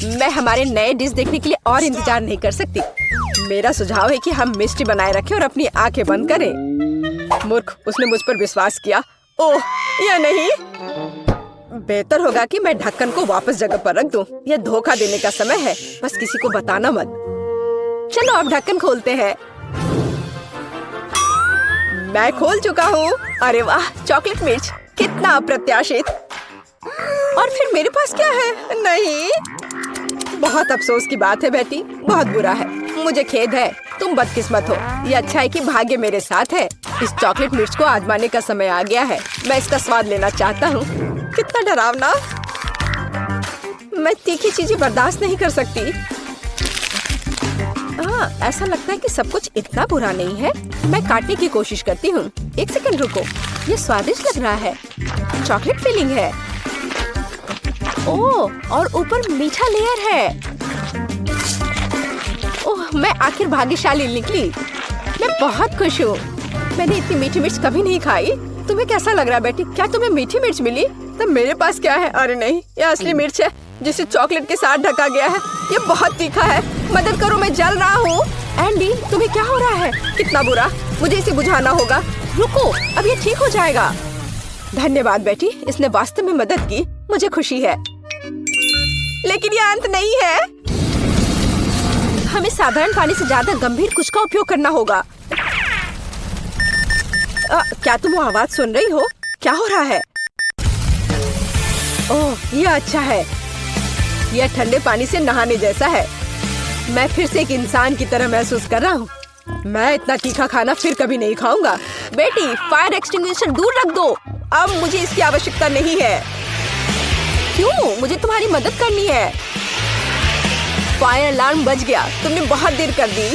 मैं हमारे नए डिश देखने के लिए और इंतजार नहीं कर सकती। मेरा सुझाव है कि हम मिस्ट्री बनाए रखें और अपनी आंखें बंद करें। मूर्ख, उसने मुझ पर विश्वास किया। ओह, या नहीं। बेहतर होगा कि मैं ढक्कन को वापस जगह पर रख दूं। यह धोखा देने का समय है, बस किसी को बताना मत। चलो अब ढक्कन खोलते हैं। मैं खोल चुका हूँ। अरे वाह, चॉकलेट मिर्च, कितना अप्रत्याशित। और फिर मेरे पास क्या है? नहीं, बहुत अफसोस की बात है बेटी, बहुत बुरा है। मुझे खेद है, तुम बदकिस्मत हो। ये अच्छा है कि भाग्य मेरे साथ है। इस चॉकलेट मिर्च को आजमाने का समय आ गया है। मैं इसका स्वाद लेना चाहता हूँ। कितना डरावना। मैं तीखी चीजें बर्दाश्त नहीं कर सकती। ऐसा लगता है कि सब कुछ इतना बुरा नहीं है। मैं काटने की कोशिश करती हूँ। एक सेकंड रुको, ये स्वादिष्ट लग रहा है। चॉकलेट फिलिंग है। ओह, और ऊपर मीठा लेयर है। ओह, मैं आखिर भाग्यशाली निकली। मैं बहुत खुश हूँ। मैंने इतनी मीठी मिर्च कभी नहीं खाई। तुम्हें कैसा लग रहा है बेटी? क्या तुम्हें मीठी मिर्च मिली? तब मेरे पास क्या है? अरे नहीं, यह असली मिर्च है जिसे चॉकलेट के साथ ढका गया है। ये बहुत तीखा है। मदद करो, मैं जल रहा हूँ। एंडी, तुम्हें क्या हो रहा है? कितना बुरा। मुझे इसे बुझाना होगा। रुको, अब ये ठीक हो जाएगा। धन्यवाद बेटी, इसने वास्तव में मदद की। मुझे खुशी है। लेकिन ये अंत नहीं है। हमें साधारण पानी से ज्यादा गंभीर कुछ का उपयोग करना होगा। क्या तुम वो आवाज सुन रही हो? क्या हो रहा है? ओह, ये अच्छा है। यह ठंडे पानी से नहाने जैसा है। मैं फिर से एक इंसान की तरह महसूस कर रहा हूँ। मैं इतना तीखा खाना फिर कभी नहीं खाऊंगा। बेटी, फायर एक्सटिंग्विशर दूर रख दो। अब मुझे इसकी आवश्यकता नहीं है। क्यों? मुझे तुम्हारी मदद करनी है। फायर अलार्म बज गया। तुमने बहुत देर कर दी।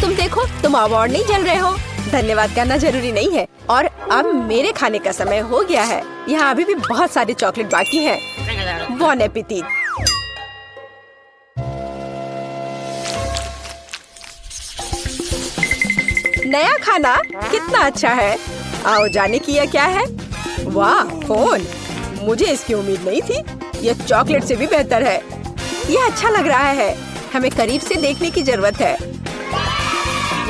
तुम देखो, तुम अवार्ड नहीं जल रहे हो। धन्यवाद करना जरूरी नहीं है। और अब मेरे खाने का समय हो गया है। यहाँ अभी भी बहुत सारे चॉकलेट बाकी हैं। बॉन एपेटिट। नया खाना कितना अच्छा है। आओ जाने की यह क्या है? वाह, फोन। मुझे इसकी उम्मीद नहीं थी। यह चॉकलेट से भी बेहतर है। यह अच्छा लग रहा है। हमें करीब से देखने की जरूरत है।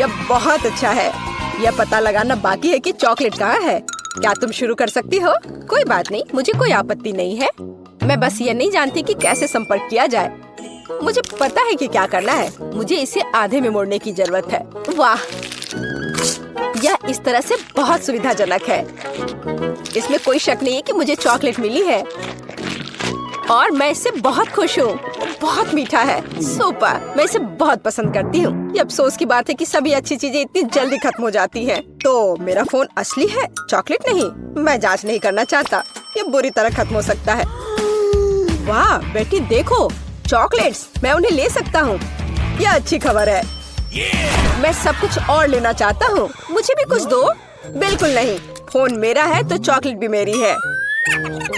यह बहुत अच्छा है। यह पता लगाना बाकी है कि चॉकलेट कहाँ है। क्या तुम शुरू कर सकती हो? कोई बात नहीं, मुझे कोई आपत्ति नहीं है। मैं बस ये नहीं जानती कि कैसे संपर्क किया जाए। मुझे पता है कि क्या करना है। मुझे इसे आधे में मोड़ने की जरूरत है। वाह, यह इस तरह से बहुत सुविधाजनक है। इसमें कोई शक नहीं है कि मुझे चॉकलेट मिली है और मैं इससे बहुत खुश हूँ। बहुत मीठा है। सुपर, मैं इसे बहुत पसंद करती हूँ। ये अफसोस की बात है कि सभी अच्छी चीजें इतनी जल्दी खत्म हो जाती हैं। तो मेरा फोन असली है, चॉकलेट नहीं। मैं जांच नहीं करना चाहता। ये बुरी तरह खत्म हो सकता है। वाह बेटी, देखो चॉकलेट्स। मैं उन्हें ले सकता हूँ। यह अच्छी खबर है। मैं सब कुछ और लेना चाहता हूँ। मुझे भी कुछ दो। बिल्कुल नहीं, फोन मेरा है तो चॉकलेट भी मेरी है।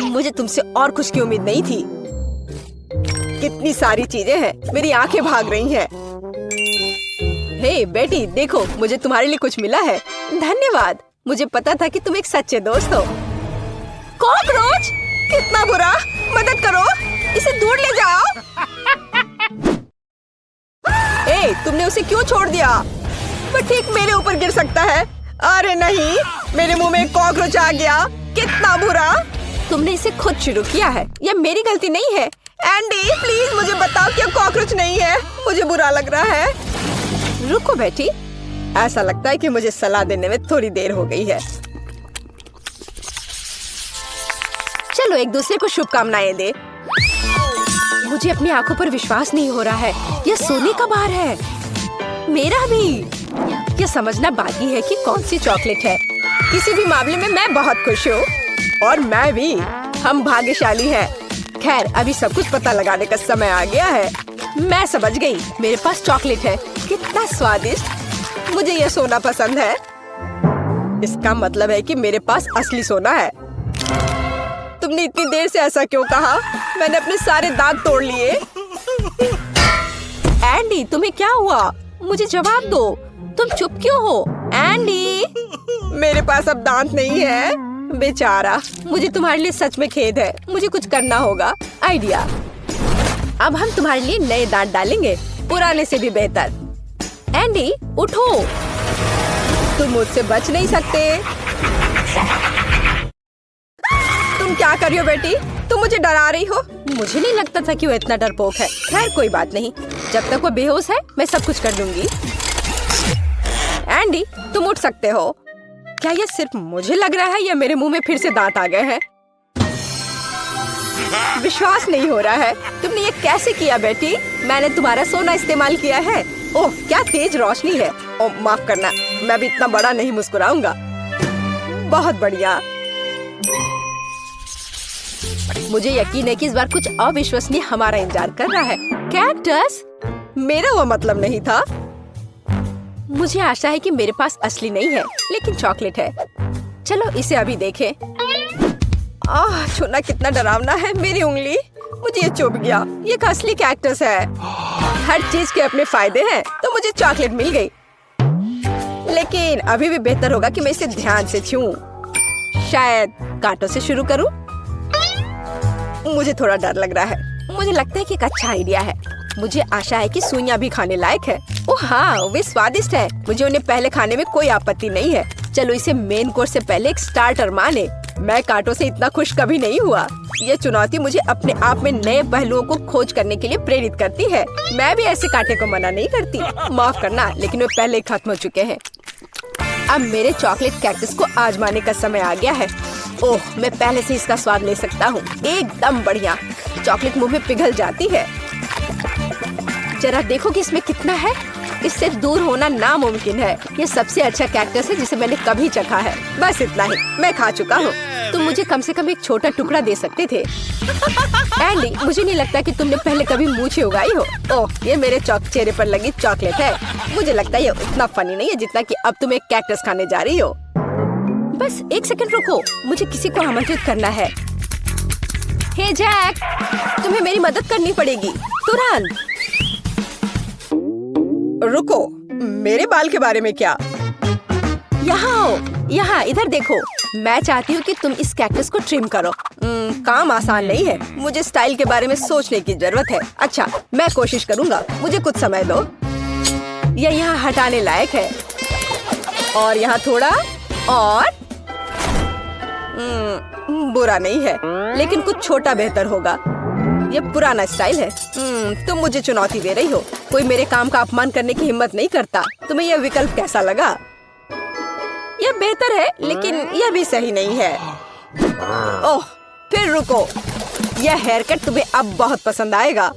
मुझे तुमसे और कुछ की उम्मीद नहीं थी। कितनी सारी चीजें हैं। मेरी आंखें भाग रही हैं। हे बेटी, देखो मुझे तुम्हारे लिए कुछ मिला है। धन्यवाद। मुझे पता था कि तुम एक सच्चे दोस्त हो। कॉकरोच, कितना बुरा। मदद करो, इसे दूर ले जाओ। तुमने उसे क्यों छोड़ दिया? वो ठीक मेरे ऊपर गिर सकता है। अरे नहीं, मेरे मुंह में कॉकरोच आ गया। कितना बुरा। तुमने इसे खुद शुरू किया है। यह मेरी गलती नहीं है। एंडी, प्लीज मुझे बताओ कि कॉकरोच नहीं है। मुझे बुरा लग रहा है। रुको बेटी, ऐसा लगता है कि मुझे सलाह देने में थोड़ी देर हो गई है। चलो एक दूसरे को शुभकामनाएं दे। मुझे अपनी आंखों पर विश्वास नहीं हो रहा है। यह सोने का बार है। मेरा भी। यह समझना बाकी है कि कौन सी चॉकलेट है। किसी भी मामले में मैं बहुत खुश हूँ। और मैं भी। हम भाग्यशाली हैं। खैर, अभी सब कुछ पता लगाने का समय आ गया है। मैं समझ गई। मेरे पास चॉकलेट है। कितना स्वादिष्ट। मुझे यह सोना पसंद है। इसका मतलब है कि मेरे पास असली सोना है। तुमने इतनी देर से ऐसा क्यों कहा? मैंने अपने सारे दांत तोड़ लिए। एंडी, तुम्हें क्या हुआ? मुझे जवाब दो। तुम चुप क्यों हो? एंडी, मेरे पास अब दांत नहीं है। बेचारा, मुझे तुम्हारे लिए सच में खेद है। मुझे कुछ करना होगा। आइडिया, अब हम तुम्हारे लिए नए दांत डालेंगे, पुराने से भी बेहतर। एंडी उठो, तुम मुझसे बच नहीं सकते। तुम क्या कर रही हो बेटी? तुम मुझे डरा रही हो। मुझे नहीं लगता था कि वो इतना डरपोक है। खैर कोई बात नहीं, जब तक वो बेहोश है मैं सब कुछ कर दूंगी। एंडी तुम उठ सकते हो। क्या ये सिर्फ मुझे लग रहा है या मेरे मुंह में फिर से दांत आ गए हैं? विश्वास नहीं हो रहा है। तुमने ये कैसे किया बेटी? मैंने तुम्हारा सोना इस्तेमाल किया है। ओह क्या तेज रोशनी है। ओह माफ करना, मैं भी इतना बड़ा नहीं मुस्कुराऊंगा। बहुत बढ़िया। मुझे यकीन है कि इस बार कुछ अविश्वसनीय हमारा इंतजार कर रहा है। कैक्टस? मेरा वो मतलब नहीं था। मुझे आशा है कि मेरे पास असली नहीं है, लेकिन चॉकलेट है। चलो इसे अभी देखें। छूना कितना डरावना है। मेरी उंगली, मुझे ये चुभ गया। ये एक असली कैक्टस है। हर चीज के अपने फायदे हैं, तो मुझे चॉकलेट मिल गई। लेकिन अभी भी बेहतर होगा कि मैं इसे ध्यान से छूऊं। शायद कांटों से शुरू करूं। मुझे थोड़ा डर लग रहा है। मुझे लगता है कि एक अच्छा आइडिया है। मुझे आशा है कि सुइयां भी खाने लायक है। ओह हाँ, वे स्वादिष्ट है। मुझे उन्हें पहले खाने में कोई आपत्ति नहीं है। चलो इसे मेन कोर्स से पहले एक स्टार्टर माने। मैं कांटों से इतना खुश कभी नहीं हुआ। ये चुनौती मुझे अपने आप में नए पहलुओं को खोज करने के लिए प्रेरित करती है। मैं भी ऐसे कांटे को मना नहीं करती। माफ करना, लेकिन वे पहले ही खत्म हो चुके हैं। अब मेरे चॉकलेट कैक्टस को आजमाने का समय आ गया है। ओह मैं पहले से इसका स्वाद ले सकता हूँ। एकदम बढ़िया। चॉकलेट मुंह में पिघल जाती है। जरा देखो कि इसमें कितना है। इससे दूर होना नामुमकिन है। ये सबसे अच्छा कैक्टस है जिसे मैंने कभी चखा है। बस इतना ही, मैं खा चुका हूँ। तुम मुझे कम से कम एक छोटा टुकड़ा दे सकते थे। एंडी मुझे नहीं लगता कि तुमने पहले कभी मूछें उगाई हो। ओह ये मेरे चेहरे पर लगी चॉकलेट है। मुझे लगता है ये उतना फनी नहीं है जितना कि अब तुम एक कैक्टस खाने जा रही हो। बस एक सेकंड रुको, मुझे किसी को आमंत्रित करना है। हे जैक, तुम्हें मेरी मदद करनी पड़ेगी तुरंत। रुको, मेरे बाल के बारे में क्या? यहाँ आओ, यहाँ इधर देखो। मैं चाहती हूँ कि तुम इस कैक्टस को ट्रिम करो। काम आसान नहीं है। मुझे स्टाइल के बारे में सोचने की जरूरत है। अच्छा मैं कोशिश करूँगा, मुझे कुछ समय दो। यह यहाँ हटाने लायक है। और यहाँ थोड़ा और। बुरा नहीं है, लेकिन कुछ छोटा बेहतर होगा। ये पुराना स्टाइल है। तुम मुझे चुनौती दे रही हो। कोई मेरे काम का अपमान करने की हिम्मत नहीं करता। तुम्हें यह विकल्प कैसा लगा? यह बेहतर है, लेकिन यह भी सही नहीं है। ओह फिर रुको, यह हेयर कट तुम्हें अब बहुत पसंद आएगा।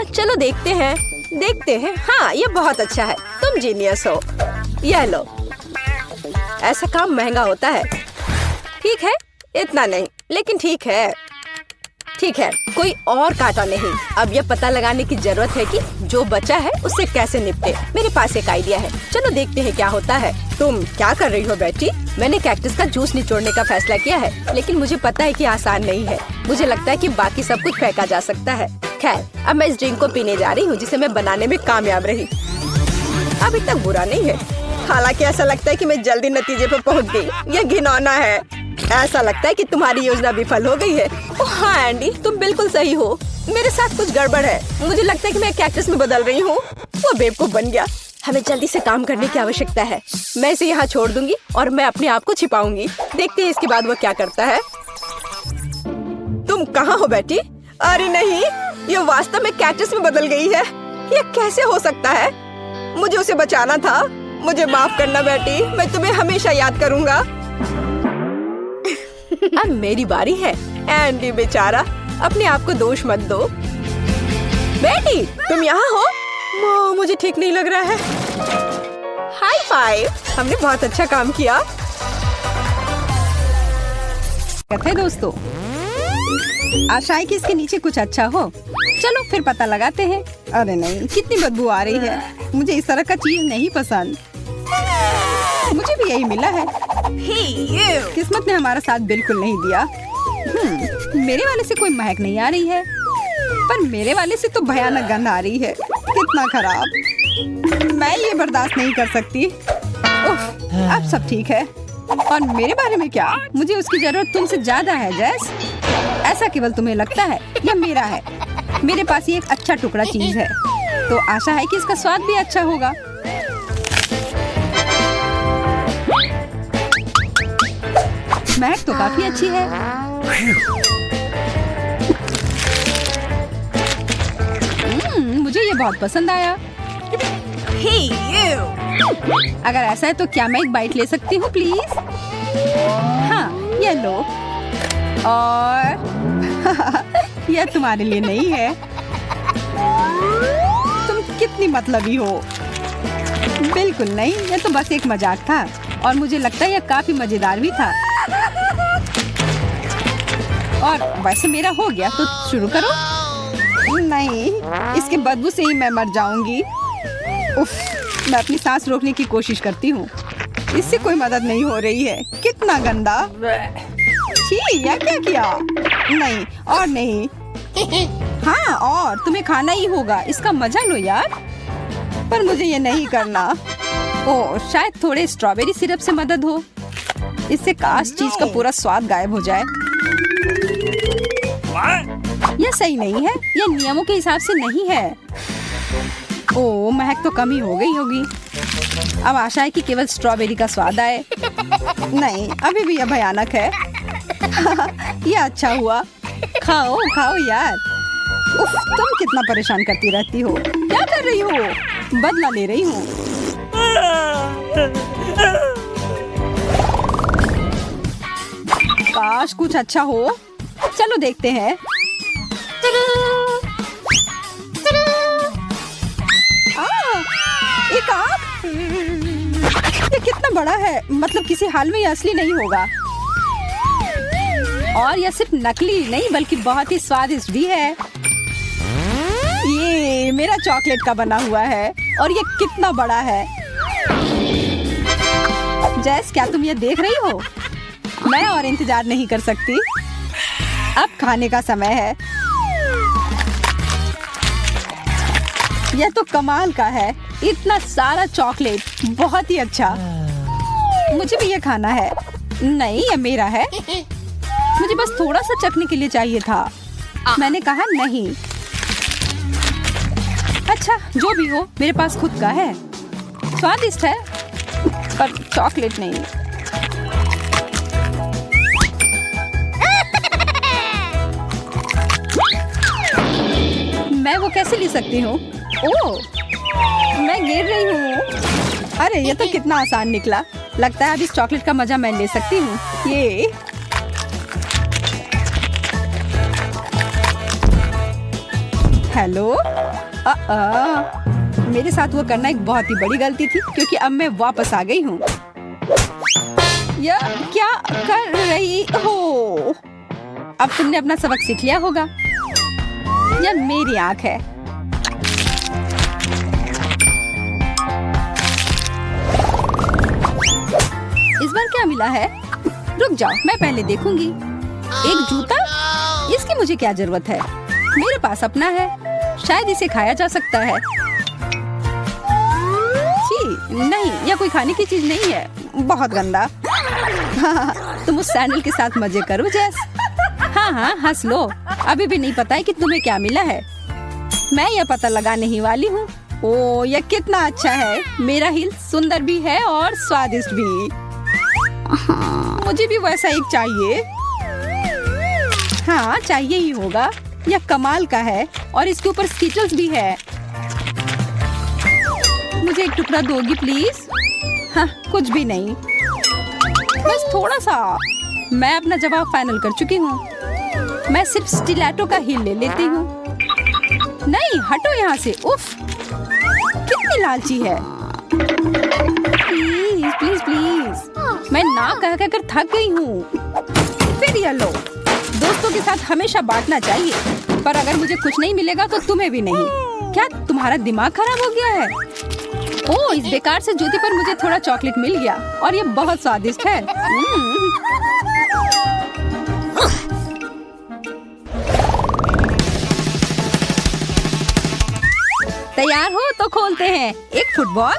चलो देखते हैं। हाँ ये बहुत अच्छा है। तुम जीनियस हो। यह लो। ऐसा काम महंगा होता है। ठीक है, इतना नहीं, लेकिन ठीक है, कोई और कांटा नहीं। अब यह पता लगाने की जरूरत है कि जो बचा है उससे कैसे निपटे। मेरे पास एक आइडिया है। चलो देखते हैं क्या होता है। तुम क्या कर रही हो बेटी? मैंने कैक्टस का जूस निचोड़ने का फैसला किया है, लेकिन मुझे पता है कि आसान नहीं है। मुझे लगता है कि बाकी सब कुछ फेंका जा सकता है। खैर अब मैं इस ड्रिंक को पीने जा रही हूँ जिसे मैं बनाने में कामयाब रही। अभी तक बुरा नहीं है। हालांकि ऐसा लगता है कि मैं जल्दी नतीजे पर पहुँच गई। यह घिनौना है। ऐसा लगता है कि तुम्हारी योजना विफल हो गई है। ओह हाँ एंडी, तुम बिल्कुल सही हो। मेरे साथ कुछ गड़बड़ है। मुझे लगता है कि मैं कैक्टस में बदल रही हूँ। वो बेवकूफ बन गया। हमें जल्दी से काम करने की आवश्यकता है। मैं इसे यहाँ छोड़ दूंगी और मैं अपने आप को छिपाऊंगी। देखते हैं इसके बाद वो क्या करता है। तुम कहाँ हो बेटी? अरे नहीं, ये वास्तव में कैक्टस में बदल गई है। ये कैसे हो सकता है? मुझे उसे बचाना था। मुझे माफ करना बेटी, मैं तुम्हें हमेशा याद करूँगा। अब मेरी बारी है। एंडी बेचारा, अपने आप को दोष मत दो। बेटी तुम यहाँ हो? मुझे ठीक नहीं लग रहा है। हाई फाइव, हमने बहुत अच्छा काम किया। कहते हैं दोस्तों, आशा है कि इसके नीचे कुछ अच्छा हो। चलो फिर पता लगाते हैं। अरे नहीं, कितनी बदबू आ रही है। मुझे इस तरह का चीज नहीं पसंद। मुझे भी यही मिला है। किस्मत ने हमारा साथ बिल्कुल नहीं दिया। मेरे वाले से कोई महक नहीं आ रही है, पर मेरे वाले से तो भयानक गंध आ रही है। कितना खराब। मैं ये बर्दाश्त नहीं कर सकती। अब सब ठीक है। और मेरे बारे में क्या? मुझे उसकी जरूरत तुमसे ज्यादा है जैस। ऐसा केवल तुम्हें लगता है या मेरा है? मेरे पास ये एक अच्छा टुकड़ा चीज है, तो आशा है कि इसका स्वाद भी अच्छा होगा। महक तो काफी अच्छी है। मुझे ये बहुत पसंद आया। Hey, you! अगर ऐसा है तो क्या मैं एक बाइट ले सकती हूँ प्लीज? हाँ, ये लो। और यह तुम्हारे लिए नहीं है। तुम कितनी मतलबी हो। बिल्कुल नहीं, यह तो बस एक मजाक था और मुझे लगता है यह काफी मजेदार भी था। और वैसे मेरा हो गया तो शुरू करो। नहीं, इसके बदबू से ही मैं मर जाऊंगी। उफ, मैं अपनी सांस रोकने की कोशिश करती हूँ, इससे कोई मदद नहीं हो रही है। कितना गंदा। छी, यह क्या किया? नहीं और नहीं। हाँ, और तुम्हें खाना ही होगा। इसका मजा लो यार। पर मुझे ये नहीं करना। ओह, शायद थोड़े स्ट्रॉबेरी सिरप से मदद हो। इससे काश चीज का पूरा स्वाद गायब हो जाए। यह सही नहीं है, यह नियमों के हिसाब से नहीं है। ओह, महक तो कम ही हो गई होगी। अब आशा है कि केवल स्ट्रॉबेरी का स्वाद आए। नहीं, अभी भी यह भयानक है। यह अच्छा हुआ। खाओ खाओ यार। उफ, तुम कितना परेशान करती रहती हो। क्या कर रही हो? बदला ले रही हूँ। काश कुछ अच्छा हो। चलो देखते हैं। एक आँख। ये कितना बड़ा है, मतलब किसी हाल में ये असली नहीं होगा। और यह सिर्फ नकली नहीं बल्कि बहुत ही स्वादिष्ट भी है। ये मेरा चॉकलेट का बना हुआ है और ये कितना बड़ा है। जैस, क्या तुम ये देख रही हो? मैं और इंतजार नहीं कर सकती। अब खाने का समय है। यह तो कमाल का है। इतना सारा चॉकलेट, बहुत ही अच्छा। मुझे भी ये खाना है। नहीं, ये मेरा है। मुझे बस थोड़ा सा चखने के लिए चाहिए था। मैंने कहा नहीं। अच्छा, जो भी हो, मेरे पास खुद का है। स्वादिष्ट है पर चॉकलेट नहीं। मैं वो कैसे ले सकती हूँ? ओह, मैं गिर रही हूँ। अरे, ये तो कितना आसान निकला। लगता है अब इस चॉकलेट का मजा मैं ले सकती हूँ। ये हेलो। मेरे साथ वो करना एक बहुत ही बड़ी गलती थी क्योंकि अब मैं वापस आ गई हूँ। यह क्या कर रही हो? अब तुमने अपना सबक सीख लिया होगा। यह मेरी आँख है। इस बार क्या मिला है? रुक जाओ, मैं पहले देखूंगी। एक जूता? इसकी मुझे क्या जरूरत है? मेरे पास अपना है, शायद इसे खाया जा सकता है। छी, नहीं, यह कोई खाने की चीज नहीं है। बहुत गंदा। तुम उस सैंडल के साथ मजे करो जैस। हाँ हाँ, हंस लो। अभी भी नहीं पता है कि तुम्हें क्या मिला है। मैं यह पता लगाने ही वाली हूँ। ओह, यह कितना अच्छा है। मेरा हिल सुंदर भी है और स्वादिष्ट भी। मुझे भी वैसा एक चाहिए। हाँ, चाहिए ही होगा। यह कमाल का है और इसके ऊपर स्कीटल्स भी है। मुझे एक टुकड़ा दोगी प्लीज? हाँ, कुछ भी नहीं, बस थोड़ा सा। मैं अपना जवाब फाइनल कर चुकी हूँ। मैं सिर्फ स्टिलेटो का हील ले लेती हूँ। नहीं, हटो यहाँ से। उफ, कितनी लालची है। Please please please. मैं ना कह कर थक गई हूँ। फिर ये लो। दोस्तों के साथ हमेशा बांटना चाहिए, पर अगर मुझे कुछ नहीं मिलेगा तो तुम्हें भी नहीं। क्या तुम्हारा दिमाग खराब हो गया है? ओह, इस बेकार से जूते पर मुझे थोड़ा चॉकलेट मिल गया और ये बहुत स्वादिष्ट है। तैयार हो तो खोलते हैं। एक फुटबॉल।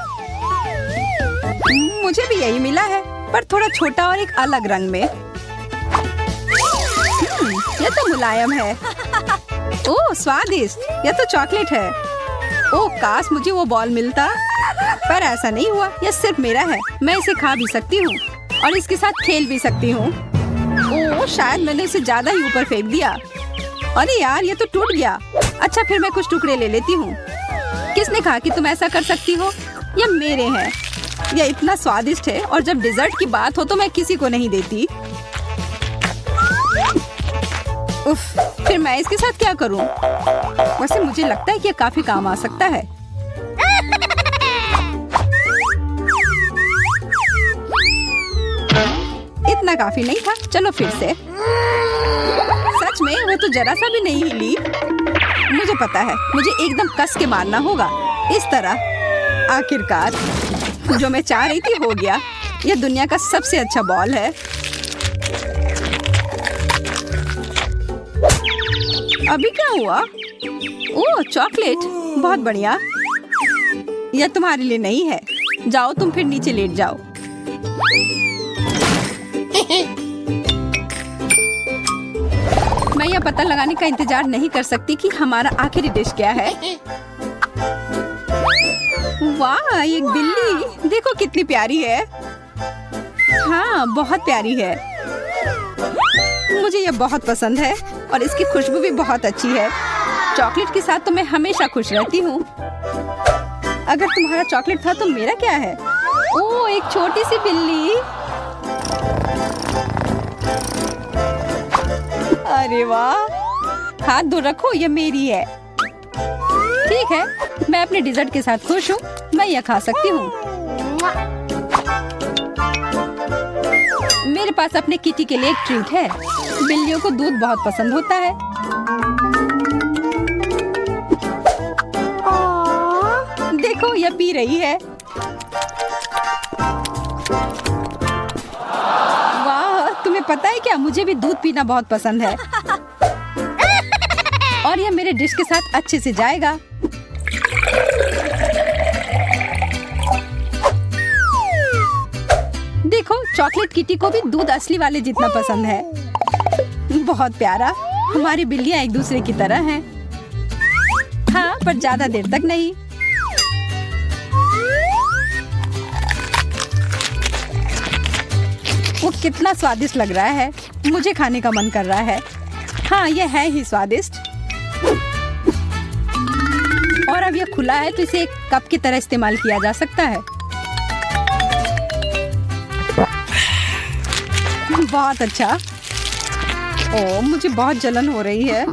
मुझे भी यही मिला है, पर थोड़ा छोटा और एक अलग रंग में। ये तो मुलायम है। ओह स्वादिष्ट, यह तो चॉकलेट है। ओह काश मुझे वो बॉल मिलता, पर ऐसा नहीं हुआ। यह सिर्फ मेरा है, मैं इसे खा भी सकती हूँ और इसके साथ खेल भी सकती हूँ। ओह शायद मैंने इसे ज्यादा ही ऊपर फेंक दिया। अरे यार ये तो टूट गया। अच्छा फिर मैं कुछ टुकड़े ले लेती हूँ। किसने कहा कि तुम ऐसा कर सकती हो? यह मेरे हैं। यह इतना स्वादिष्ट है और जब डिजर्ट की बात हो तो मैं किसी को नहीं देती। उफ, फिर मैं इसके साथ क्या करूं? वैसे मुझे लगता है कि यह काफी काम आ सकता है। इतना काफी नहीं था, चलो फिर से। सच में वो तो जरा सा भी नहीं हिली। मुझे पता है, मुझे एकदम कस के मारना होगा, इस तरह। आखिरकार जो मैं चाह रही थी हो गया। यह दुनिया का सबसे अच्छा बॉल है। अभी क्या हुआ? ओह चॉकलेट, बहुत बढ़िया। यह तुम्हारे लिए नहीं है। जाओ तुम फिर नीचे लेट जाओ। मैं यह पता लगाने का इंतजार नहीं कर सकती कि हमारा आखिरी डिश क्या है। वाह एक बिल्ली, देखो कितनी प्यारी है। हाँ बहुत प्यारी है। मुझे यह बहुत पसंद है और इसकी खुशबू भी बहुत अच्छी है। चॉकलेट के साथ तो मैं हमेशा खुश रहती हूँ। अगर तुम्हारा चॉकलेट था तो मेरा क्या है? ओह एक छोटी सी बिल्ली। अरे वाह, हाथ दूर रखो, ये मेरी है। ठीक है, मैं अपने डिजर्ट के साथ खुश हूँ। मैं यह खा सकती हूँ। मेरे पास अपने किटी के लिए एक ट्रीट है। बिल्लियों को दूध बहुत पसंद होता है। देखो यह पी रही है। वाह, तुम्हें पता है क्या, मुझे भी दूध पीना बहुत पसंद है। और यह मेरे डिश के साथ अच्छे से जाएगा। देखो चॉकलेट किटी को भी दूध असली वाले जितना पसंद है। बहुत प्यारा। हमारी बिल्लियां एक दूसरे की तरह हैं। हाँ पर ज्यादा देर तक नहीं। वो कितना स्वादिष्ट लग रहा है। मुझे खाने का मन कर रहा है। हाँ यह है ही स्वादिष्ट। और अब यह खुला है तो इसे एक कप की तरह इस्तेमाल किया जा सकता है। बहुत अच्छा। ओह मुझे बहुत जलन हो रही है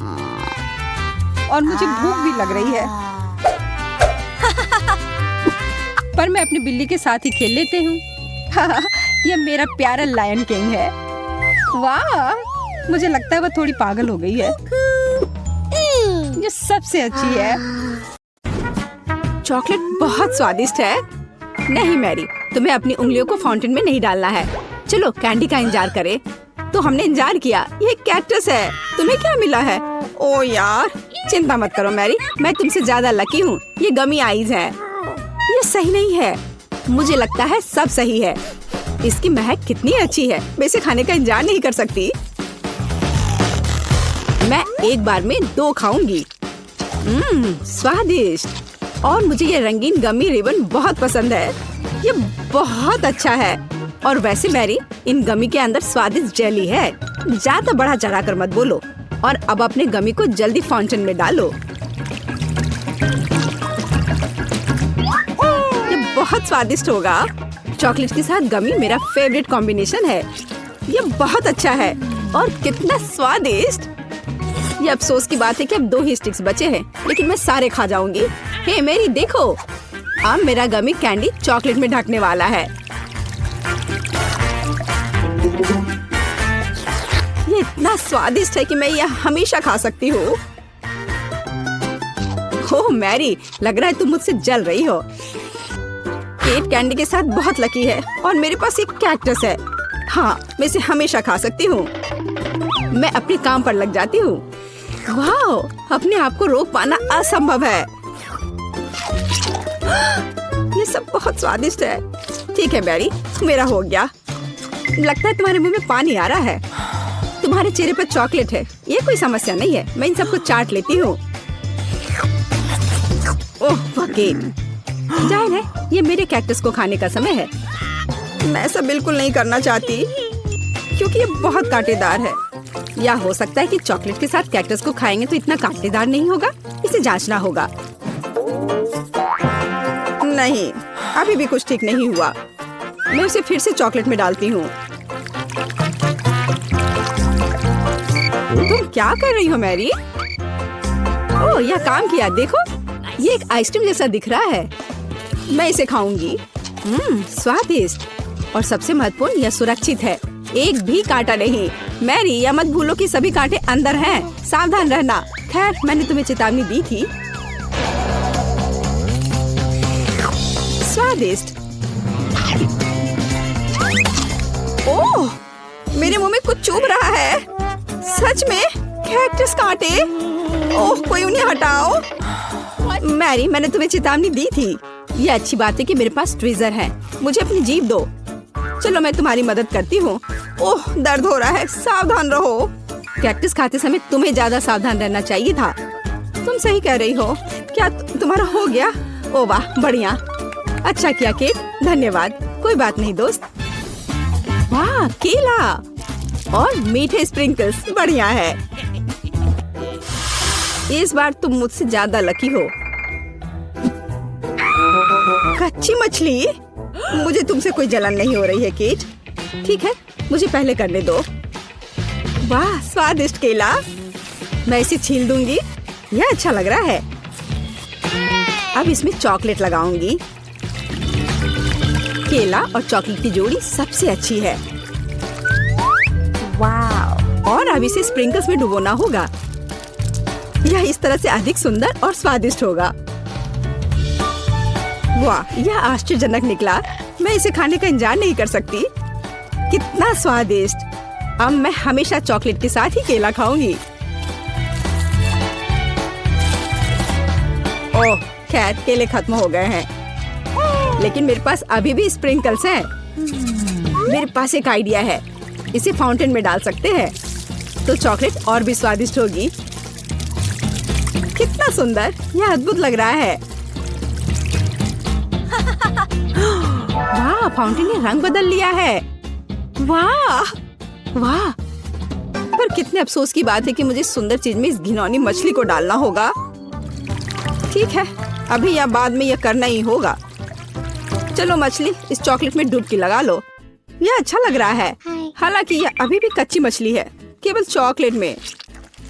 और मुझे भूख भी लग रही है। पर मैं अपनी बिल्ली के साथ ही खेल लेते हूँ। यह मेरा प्यारा लायन किंग है। वाह, मुझे लगता है वह थोड़ी पागल हो गई है। ये सबसे अच्छी है। चॉकलेट बहुत स्वादिष्ट है। नहीं मैरी, तुम्हें अपनी उंगलियों को फाउंटेन में नहीं डालना है। चलो कैंडी का इंतजार करें। तो हमने इंतजार किया। ये कैक्टस है। तुम्हें क्या मिला है? ओ यार, चिंता मत करो मैरी, मैं तुमसे ज्यादा लकी हूँ। ये गमी आइज है। ये सही नहीं है। मुझे लगता है सब सही है। इसकी महक कितनी अच्छी है। मैं इसे खाने का इंतजार नहीं कर सकती। मैं एक बार में 2 खाऊंगी। स्वादिष्ट। और मुझे ये रंगीन गमी रिबन बहुत पसंद है। ये बहुत अच्छा है। और वैसे मैरी, इन गमी के अंदर स्वादिष्ट जेली है। ज्यादा बढ़ा चढ़ा कर मत बोलो। और अब अपने गमी को जल्दी फाउंटेन में डालो। ये बहुत स्वादिष्ट होगा। चॉकलेट के साथ गमी मेरा फेवरेट कॉम्बिनेशन है। ये बहुत अच्छा है और कितना स्वादिष्ट। ये अफसोस की बात है कि अब 2 ही स्टिक्स बचे हैं, लेकिन मैं सारे खा जाऊंगी। हे मेरी देखो, अब मेरा गमी कैंडी चॉकलेट में ढकने वाला है। ये इतना स्वादिष्ट है कि मैं यह हमेशा खा सकती हूँ। ओह मैरी, लग रहा है तुम मुझसे जल रही हो। केट कैंडी के साथ बहुत लकी है और मेरे पास एक कैक्टस है। हाँ, मैं इसे हमेशा खा सकती हूँ। मैं अपने काम पर लग जाती हूँ। वाह, अपने आप को रोक पाना असंभव है। ये सब बहुत स्वादिष्ट है। ठीक है मैरी, मेरा हो गया। लगता है तुम्हारे मुंह में पानी आ रहा है। तुम्हारे चेहरे पर चॉकलेट है, ये कोई समस्या नहीं है। मैं इन सबको चाट लेती हूँ। ओह जाहिर है ये मेरे कैक्टस को खाने का समय है। मैं ऐसा बिल्कुल नहीं करना चाहती क्योंकि ये बहुत कांटेदार है। या हो सकता है कि चॉकलेट के साथ कैक्टस को खाएंगे तो इतना कांटेदार नहीं होगा। इसे जांचना होगा। नहीं, अभी भी कुछ ठीक नहीं हुआ। मैं उसे फिर से चॉकलेट में डालती हूँ। तुम क्या कर रही हो मैरी? ओह, यह काम किया। देखो, ये एक आइसक्रीम जैसा दिख रहा है। मैं इसे खाऊंगी। स्वादिष्ट और सबसे महत्वपूर्ण, यह सुरक्षित है। एक भी कांटा नहीं। मैरी, यह मत भूलो कि सभी कांटे अंदर हैं। सावधान रहना। खैर, मैंने तुम्हें चेतावनी दी थी। स्वादिष्ट। ओह, मेरे मुंह में कुछ चुभ रहा है। सच में कैक्टस कांटे। ओह, कोई उन्हें हटाओ। मैरी, मैंने तुम्हें चेतावनी दी थी। ये अच्छी बात है कि मेरे पास ट्विज़र है। मुझे अपनी जीभ दो। चलो, मैं तुम्हारी मदद करती हूँ। ओह, दर्द हो रहा है। सावधान रहो। कैक्टस खाते समय तुम्हें ज्यादा सावधान रहना चाहिए था। तुम सही कह रही हो। क्या तुम्हारा हो गया? ओह वाह, बढ़िया। अच्छा किया केट, धन्यवाद। कोई बात नहीं दोस्त। वाह, केला और मीठे स्प्रिंकल्स, बढ़िया है। इस बार तुम मुझसे ज्यादा लकी हो। कच्ची मछली? मुझे तुमसे कोई जलन नहीं हो रही है केट। ठीक है, मुझे पहले करने दो। वाह, स्वादिष्ट केला। मैं इसे छील दूंगी। यह अच्छा लग रहा है। अब इसमें चॉकलेट लगाऊंगी। केला और चॉकलेट की जोड़ी सबसे अच्छी है। वाह! और अब इसे स्प्रिंकल्स में डुबोना होगा। यह इस तरह से अधिक सुंदर और स्वादिष्ट होगा। वाह, यह आश्चर्यजनक निकला। मैं इसे खाने का इंतजार नहीं कर सकती। कितना स्वादिष्ट। अब मैं हमेशा चॉकलेट के साथ ही केला खाऊंगी। ओह, खैर केले खत्म हो गए हैं, लेकिन मेरे पास अभी भी स्प्रिंकल्स हैं। मेरे पास एक आइडिया है। इसे फाउंटेन में डाल सकते हैं तो चॉकलेट और भी स्वादिष्ट होगी। कितना सुंदर, यह अद्भुत लग रहा है। वाह, फाउंटेन ने रंग बदल लिया है। वाह वाह, पर कितने अफसोस की बात है कि मुझे सुंदर चीज में इस घिनौनी मछली को डालना होगा। ठीक है, अभी या बाद में यह करना ही होगा। चलो मछली, इस चॉकलेट में डुबकी लगा लो। यह अच्छा लग रहा है। हालांकि यह अभी भी कच्ची मछली है, केवल चॉकलेट में।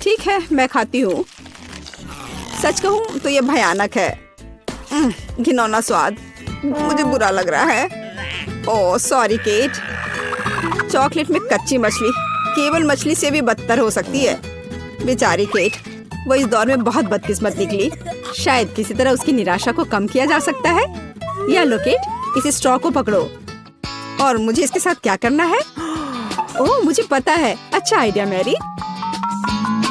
ठीक है, मैं खाती हूँ। सच कहूँ तो यह भयानक है। घिनौना स्वाद, मुझे बुरा लग रहा है। Oh sorry cat. चॉकलेट में कच्ची मछली केवल मछली से भी बदतर हो सकती है। बेचारी केट, वो इस दौर में बहुत बदकिस्मत निकली। शायद किसी तरह उसकी निराशा को कम किया जा सकता है। या लो केट, इस स्ट्रॉ को पकड़ो। और मुझे इसके साथ क्या करना है? ओह, मुझे पता है। अच्छा आइडिया मैरी।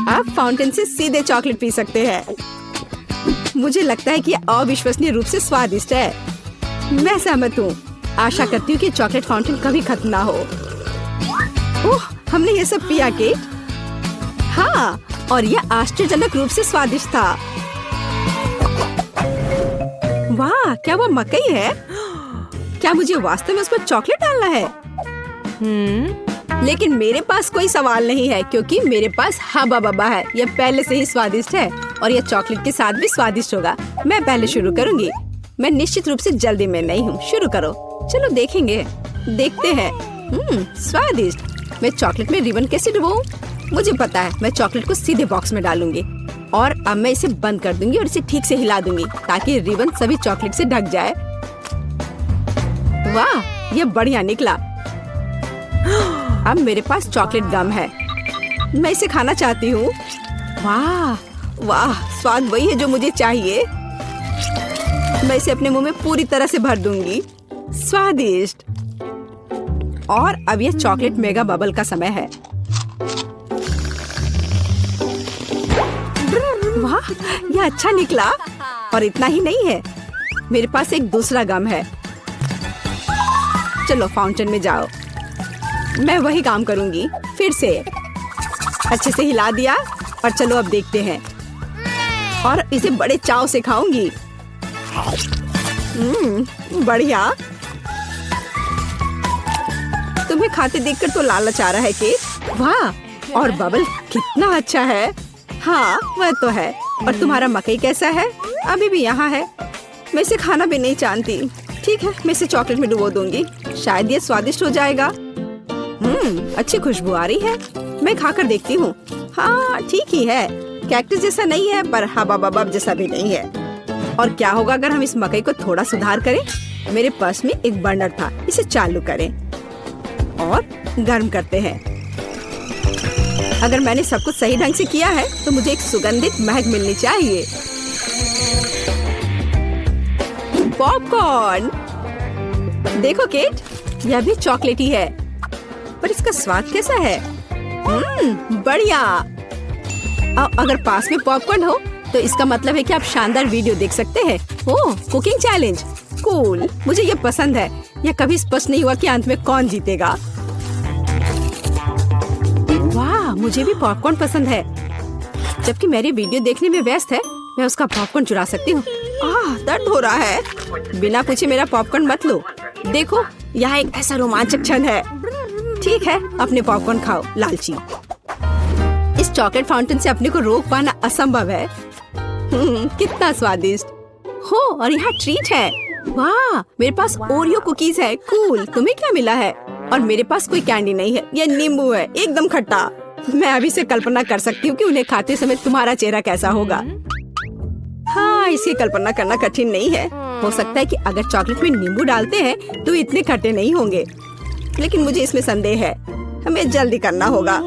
आप फाउंटेन से सीधे चॉकलेट पी सकते हैं। मुझे लगता है कि यह अविश्वसनीय रूप से स्वादिष्ट है। मैं सहमत हूँ। आशा करती हूँ कि चॉकलेट फाउंटेन कभी खत्म ना हो। ओह, हमने ये सब पिया केट। हाँ, और यह आश्चर्यजनक रूप से स्वादिष्ट था। वाह, क्या वो मकई है? क्या मुझे वास्तव में उस पर चॉकलेट डालना है? लेकिन मेरे पास कोई सवाल नहीं है क्योंकि मेरे पास हब्बा बब्बा है। यह पहले से ही स्वादिष्ट है और यह चॉकलेट के साथ भी स्वादिष्ट होगा। मैं पहले शुरू करूंगी। मैं निश्चित रूप से जल्दी में नहीं हूँ। शुरू करो। चलो देखेंगे, देखते हैं। स्वादिष्ट। मैं चॉकलेट में रिबन कैसे डुबाऊं? मुझे पता है, मैं चॉकलेट को सीधे बॉक्स में डालूंगी और अब मैं इसे बंद कर दूंगी और इसे ठीक से हिला दूंगी ताकि रिबन सभी चॉकलेट से ढक जाए। वाह, ये बढ़िया निकला। अब मेरे पास चॉकलेट गम है। मैं इसे खाना चाहती हूँ। वाह वाह, स्वाद वही है जो मुझे चाहिए। मैं इसे अपने मुंह में पूरी तरह से भर दूंगी। स्वादिष्ट। और अब यह चॉकलेट मेगा बबल का समय है। वाह, यह अच्छा निकला। और इतना ही नहीं है, मेरे पास एक दूसरा गम है। चलो फाउंटेन में जाओ। मैं वही काम करूंगी। फिर से अच्छे से हिला दिया और चलो अब देखते हैं और इसे बड़े चाव से खाऊंगी। बढ़िया। तुम्हें खाते देखकर तो लालच आ रहा है केट। वाह, और बबल कितना अच्छा है। हाँ वह तो है। और तुम्हारा मकई कैसा है? अभी भी यहाँ है। मैं इसे खाना भी नहीं जानती। ठीक है, मैं इसे चॉकलेट में डुबो दूंगी, शायद ये स्वादिष्ट हो जाएगा। अच्छी खुशबू आ रही है। मैं खाकर देखती हूँ। हाँ ठीक ही है, कैक्टस जैसा नहीं है पर हबा बबब जैसा भी नहीं है। और क्या होगा अगर हम इस मकई को थोड़ा सुधार करें? मेरे पर्स में एक बर्नर था, इसे चालू करें और गर्म करते हैं। अगर मैंने सब कुछ सही ढंग से किया है तो मुझे एक सुगंधित महक मिलनी चाहिए। पॉपकॉर्न देखो केट, यह भी चॉकलेटी है पर इसका स्वाद कैसा है? बढ़िया। अगर पास में पॉपकॉर्न हो तो इसका मतलब है कि आप शानदार वीडियो देख सकते हैं। ओह, कुकिंग चैलेंज, कूल। मुझे ये पसंद है। यह कभी स्पष्ट नहीं हुआ कि अंत में कौन जीतेगा। वाह, मुझे भी पॉपकॉर्न पसंद है। जबकि मेरी वीडियो देखने में व्यस्त है, मैं उसका पॉपकॉर्न चुरा सकती हूँ। दर्द हो रहा है। बिना पूछे मेरा पॉपकॉर्न मत लो। देखो, यहाँ एक ऐसा रोमांचक क्षण है। ठीक है, अपने पॉपकॉर्न खाओ लालची। इस चॉकलेट फाउंटेन से अपने को रोक पाना असंभव है। कितना स्वादिष्ट हो। और यहाँ ट्रीट है। वाह, मेरे पास ओरियो कुकीज है। कूल। तुम्हें क्या मिला है? और मेरे पास कोई कैंडी नहीं है, यह नींबू है, एकदम खट्टा। मैं अभी से कल्पना कर सकती हूँ कि उन्हें खाते समय तुम्हारा चेहरा कैसा होगा। हाँ, इसकी कल्पना करना कठिन नहीं है। हो सकता है कि अगर चॉकलेट में नींबू डालते हैं तो इतने खट्टे नहीं होंगे, लेकिन मुझे इसमें संदेह है। हमें जल्दी करना होगा।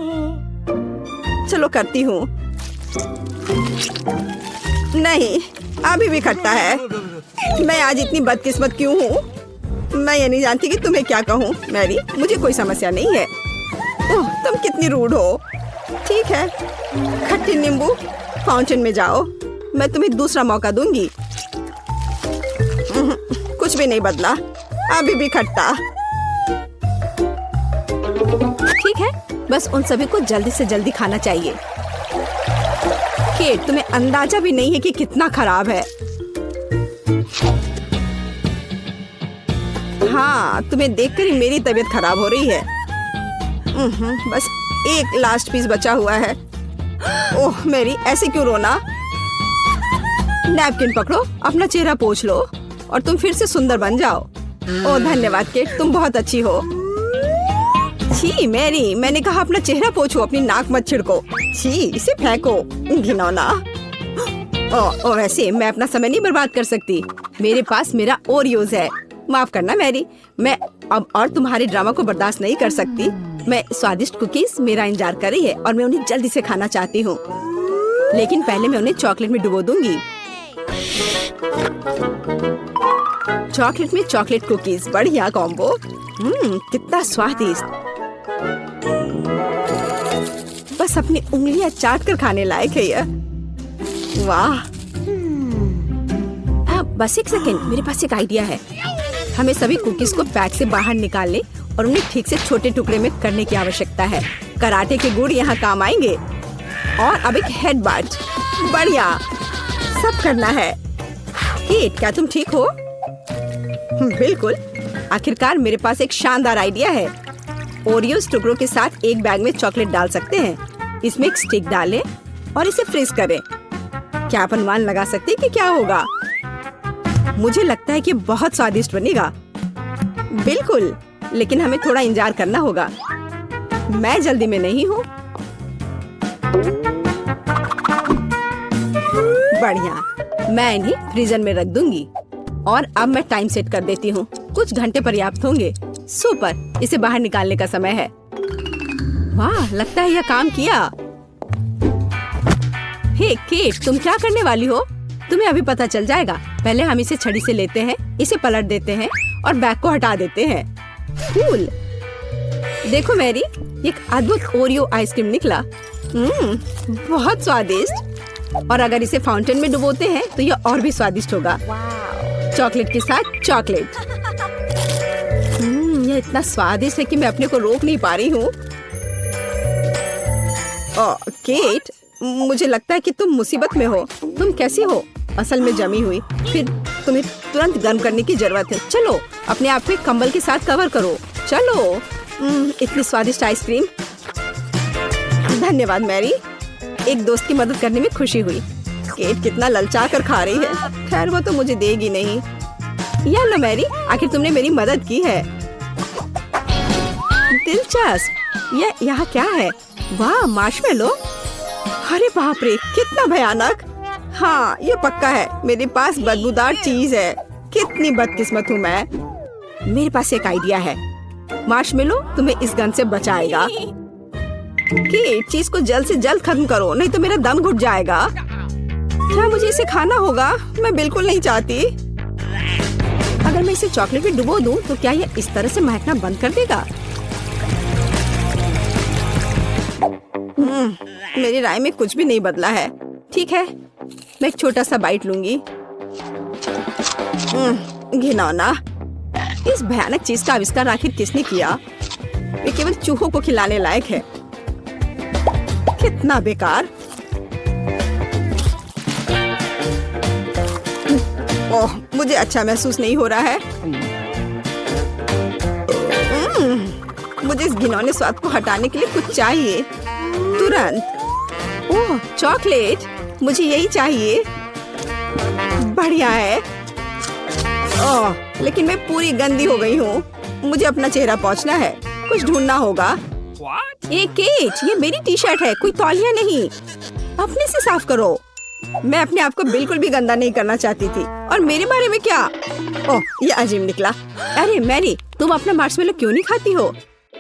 चलो करती हूँ। नहीं, अभी भी खट्टा है। मैं आज इतनी बदकिस्मत क्यों हूँ? मैं ये नहीं जानती कि तुम्हें क्या कहूँ। मैरी, मुझे कोई समस्या नहीं है। ओह, तुम कितनी रूड हो। ठीक है, खट्टी नींबू फाउंटेन में जाओ। मैं तुम्हें दूसरा मौका दूंगी। कुछ भी नहीं बदला, अभी भी खट्टा। ठीक है, बस उन सभी को जल्दी से जल्दी खाना चाहिए। केट, तुम्हें अंदाजा भी नहीं है कि कितना खराब है। हाँ, तुम्हें देखकर ही मेरी तबीयत खराब हो रही है। बस एक लास्ट पीस बचा हुआ है। ओह मेरी, ऐसे क्यों रोना? नैपकिन पकड़ो, अपना चेहरा पोंछ लो और तुम फिर से सुंदर बन जाओ। ओह धन्यवाद केट, तुम बहुत अच्छी हो। छी मैरी, मैंने कहा अपना चेहरा पोंछो, अपनी नाक मत छिड़को। छी, इसे फेंको, घिनौना। ओ वैसे मैं अपना समय नहीं बर्बाद कर सकती। मेरे पास मेरा ओरियोज है। माफ करना मैरी, मैं अब और तुम्हारे ड्रामा को बर्दाश्त नहीं कर सकती। मैं स्वादिष्ट कुकीज मेरा इंतजार कर रही है और मैं उन्हें जल्दी से खाना चाहती हूँ, लेकिन पहले मैं उन्हें चॉकलेट में डुबो दूंगी। चॉकलेट में चॉकलेट कुकीज, बढ़िया कॉम्बो। कितना स्वादिष्ट। बस अपनी उंगलियां चाट कर खाने लायक है यह। वाह। बस एक सेकेंड, मेरे पास एक आइडिया है। हमें सभी कुकीज को पैक से बाहर निकालने और उन्हें ठीक से छोटे टुकड़े में करने की आवश्यकता है। कराटे के गुण यहाँ काम आएंगे। और अब एक हेडबट, बढ़िया, सब करना है। केट, क्या तुम ठीक हो? बिल्कुल। आखिरकार मेरे पास एक शानदार आइडिया है। ओरियोस टुकड़ों के साथ एक बैग में चॉकलेट डाल सकते हैं। इसमें एक स्टिक डालें और इसे फ्रीज करें। क्या आप अनुमान लगा सकते हैं कि क्या होगा? मुझे लगता है कि बहुत स्वादिष्ट बनेगा। बिल्कुल, लेकिन हमें थोड़ा इंतजार करना होगा। मैं जल्दी में नहीं हूँ। बढ़िया, मैं इन्हें फ्रीजर में रख दूंगी और अब मैं टाइम सेट कर देती हूँ। कुछ घंटे पर्याप्त होंगे। सुपर, इसे बाहर निकालने का समय है। वाह, लगता है यह काम किया। हे केट, तुम क्या करने वाली हो? तुम्हें अभी पता चल जाएगा। पहले हम इसे छड़ी से लेते हैं, इसे पलट देते हैं और बैग को हटा देते हैं। कूल। देखो मैरी, एक अद्भुत ओरियो आइसक्रीम निकला। बहुत स्वादिष्ट। और अगर इसे फाउंटेन में डुबोते हैं तो यह और भी स्वादिष्ट होगा। चॉकलेट के साथ चॉकलेट। यह इतना स्वादिष्ट है कि मैं अपने को रोक नहीं पा रही हूँ। केट, मुझे लगता है कि तुम मुसीबत में हो। तुम कैसी हो? असल में जमी हुई, फिर तुम्हें तुरंत गर्म करने की जरूरत है। चलो अपने आप को कंबल के साथ कवर करो। चलो। इतनी स्वादिष्ट आइसक्रीम। धन्यवाद मैरी, एक दोस्त की मदद करने में खुशी हुई। केट कितना ललचा कर खा रही है। खैर वो तो मुझे देगी नहीं। या लो मैरी, आखिर तुमने मेरी मदद की है। दिलचस्प। यहाँ क्या है? वाह, मार्शमेलो। अरे बाप रे, कितना भयानक। हाँ, ये पक्का है, मेरे पास बदबूदार चीज है। कितनी बदकिस्मत हूँ मैं। मेरे पास एक आइडिया है। मार्शमेलो तुम्हें इस गन से बचाएगा। कि चीज को जल्द से जल्द खत्म करो, नहीं तो मेरा दम घुट जाएगा। क्या मुझे इसे खाना होगा? मैं बिल्कुल नहीं चाहती। अगर मैं इसे चॉकलेट में डुबो दूं, तो क्या ये इस तरह से महकना बंद कर देगा? मेरी राय में कुछ भी नहीं बदला है। ठीक है, मैं एक छोटा सा बाइट लूंगी। घिनौना। इस भयानक चीज का आविष्कार आखिर किसने किया? ये केवल चूहों को खिलाने लायक है। कितना बेकार। ओह, मुझे अच्छा महसूस नहीं हो रहा है। मुझे इस घिनौने स्वाद को हटाने के लिए कुछ चाहिए तुरंत। ओह, चॉकलेट, मुझे यही चाहिए। बढ़िया है। ओह, लेकिन मैं पूरी गंदी हो गई हूँ। मुझे अपना चेहरा पोंछना है। कुछ ढूंढना होगा। ये केट, ये मेरी टी शर्ट है, कोई तौलिया नहीं। अपने से साफ करो। मैं अपने आप को बिल्कुल भी गंदा नहीं करना चाहती थी। और मेरे बारे में क्या? ओह, ये अजीब निकला। अरे मैरी, तुम अपना मार्शमेलो क्यों नहीं खाती हो?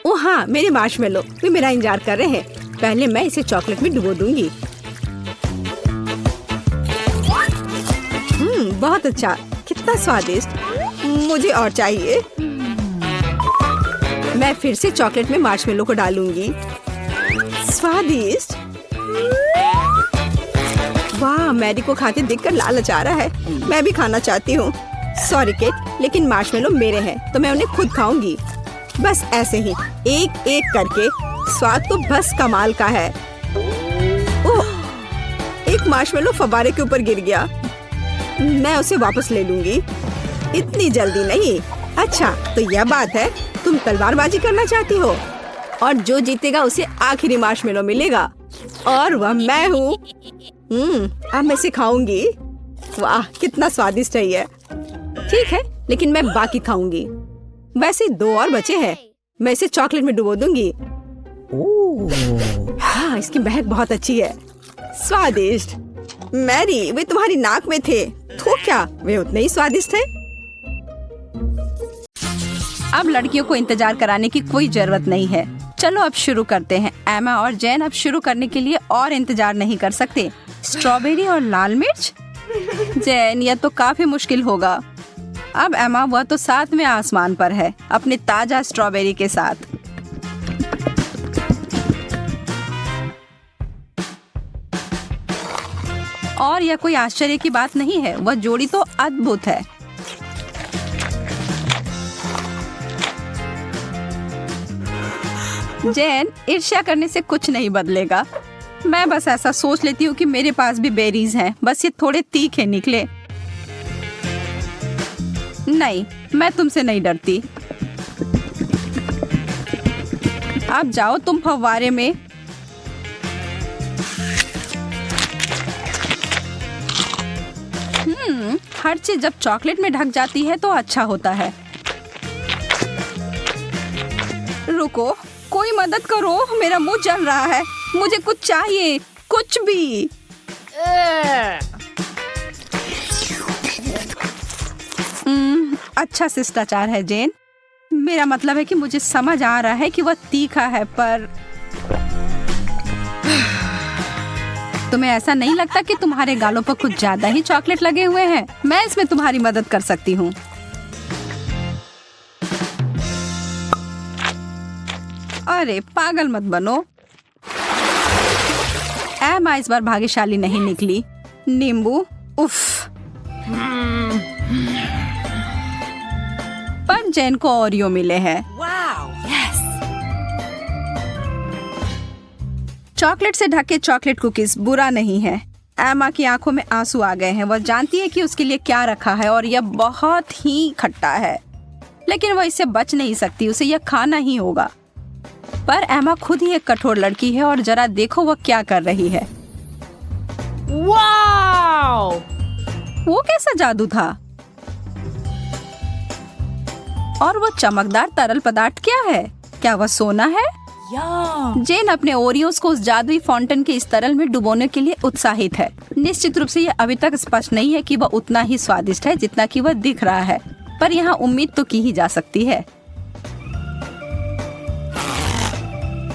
ओह हाँ, मेरे मार्शमेलो वे मेरा इंतजार कर रहे हैं। पहले मैं इसे चॉकलेट में डुबो दूंगी। बहुत अच्छा, कितना स्वादिष्ट। मुझे और चाहिए। मैं फिर से चॉकलेट में मार्शमेलो को डालूंगी। स्वादिष्ट। वाह, मैरी को खाते देखकर लालच आ रहा है। मैं भी खाना चाहती हूँ। सॉरी केट, लेकिन मार्शमेलो मेरे हैं, तो मैं उन्हें खुद खाऊंगी। बस ऐसे ही, एक एक करके। स्वाद तो बस कमाल का है। ओह, एक मार्शमेलो फव्वारे के ऊपर गिर गया। मैं उसे वापस ले लूंगी। इतनी जल्दी नहीं। अच्छा, तो यह बात है, तुम तलवारबाजी करना चाहती हो, और जो जीतेगा उसे आखिरी मार्शमेलो मिलेगा, और वह मैं हूँ। अब मैं इसे खाऊंगी। वाह, कितना स्वादिष्ट है ये। ठीक है, लेकिन मैं बाकी खाऊंगी। वैसे 2 और बचे हैं। मैं इसे चॉकलेट में डुबो दूंगी। हाँ, इसकी महक बहुत अच्छी है। स्वादिष्ट। मैरी, वे तुम्हारी नाक में थे। तो क्या वे उतने ही स्वादिष्ट थे? अब लड़कियों को इंतजार कराने की कोई जरूरत नहीं है। चलो अब शुरू करते हैं। एमा और जैन अब शुरू करने के लिए और इंतजार नहीं कर सकते। स्ट्रॉबेरी और लाल मिर्च। जैन, यह तो काफी मुश्किल होगा। अब एमा, वह तो 7वें आसमान पर है, अपने ताजा स्ट्रॉबेरी के साथ। और यह कोई आश्चर्य की बात नहीं है, वह जोड़ी तो अद्भुत है। जैन, ईर्ष्या करने से कुछ नहीं बदलेगा। मैं बस ऐसा सोच लेती हूँ कि मेरे पास भी बेरीज हैं, बस ये थोड़े तीखे निकले। नहीं, मैं तुमसे नहीं डरती। अब जाओ तुम फव्वारे में। हर चीज जब चॉकलेट में ढक जाती है तो अच्छा होता है। रुको, कोई मदद करो, मेरा मुंह जल रहा है। मुझे कुछ चाहिए, कुछ भी। अच्छा शिष्टाचार है जैन। मेरा मतलब है कि मुझे समझ आ रहा है कि वह तीखा है, पर तुम्हें ऐसा नहीं लगता कि तुम्हारे गालों पर कुछ ज्यादा ही चॉकलेट लगे हुए हैं? मैं इसमें तुम्हारी मदद कर सकती हूँ। अरे पागल मत बनो। एमा इस बार भाग्यशाली नहीं निकली। नींबू, उफ। पर जैन को ओरियो मिले हैं। Wow. Yes. चॉकलेट से ढके चॉकलेट कुकीज बुरा नहीं है। एमा की आंखों में आंसू आ गए हैं। वह जानती है कि उसके लिए क्या रखा है और यह बहुत ही खट्टा है, लेकिन वह इससे बच नहीं सकती, उसे यह खाना ही होगा। पर एमा खुद ही एक कठोर लड़की है और जरा देखो वह क्या कर रही है। Wow! वो कैसा जादू था? और वो चमकदार तरल पदार्थ क्या है? क्या वह सोना है? Yum! जेन अपने ओरियोस को उस जादुई फाउंटेन के इस तरल में डुबोने के लिए उत्साहित है। निश्चित रूप से यह अभी तक स्पष्ट नहीं है कि वह उतना ही स्वादिष्ट है जितना कि वह दिख रहा है, पर यहाँ उम्मीद तो की ही जा सकती है।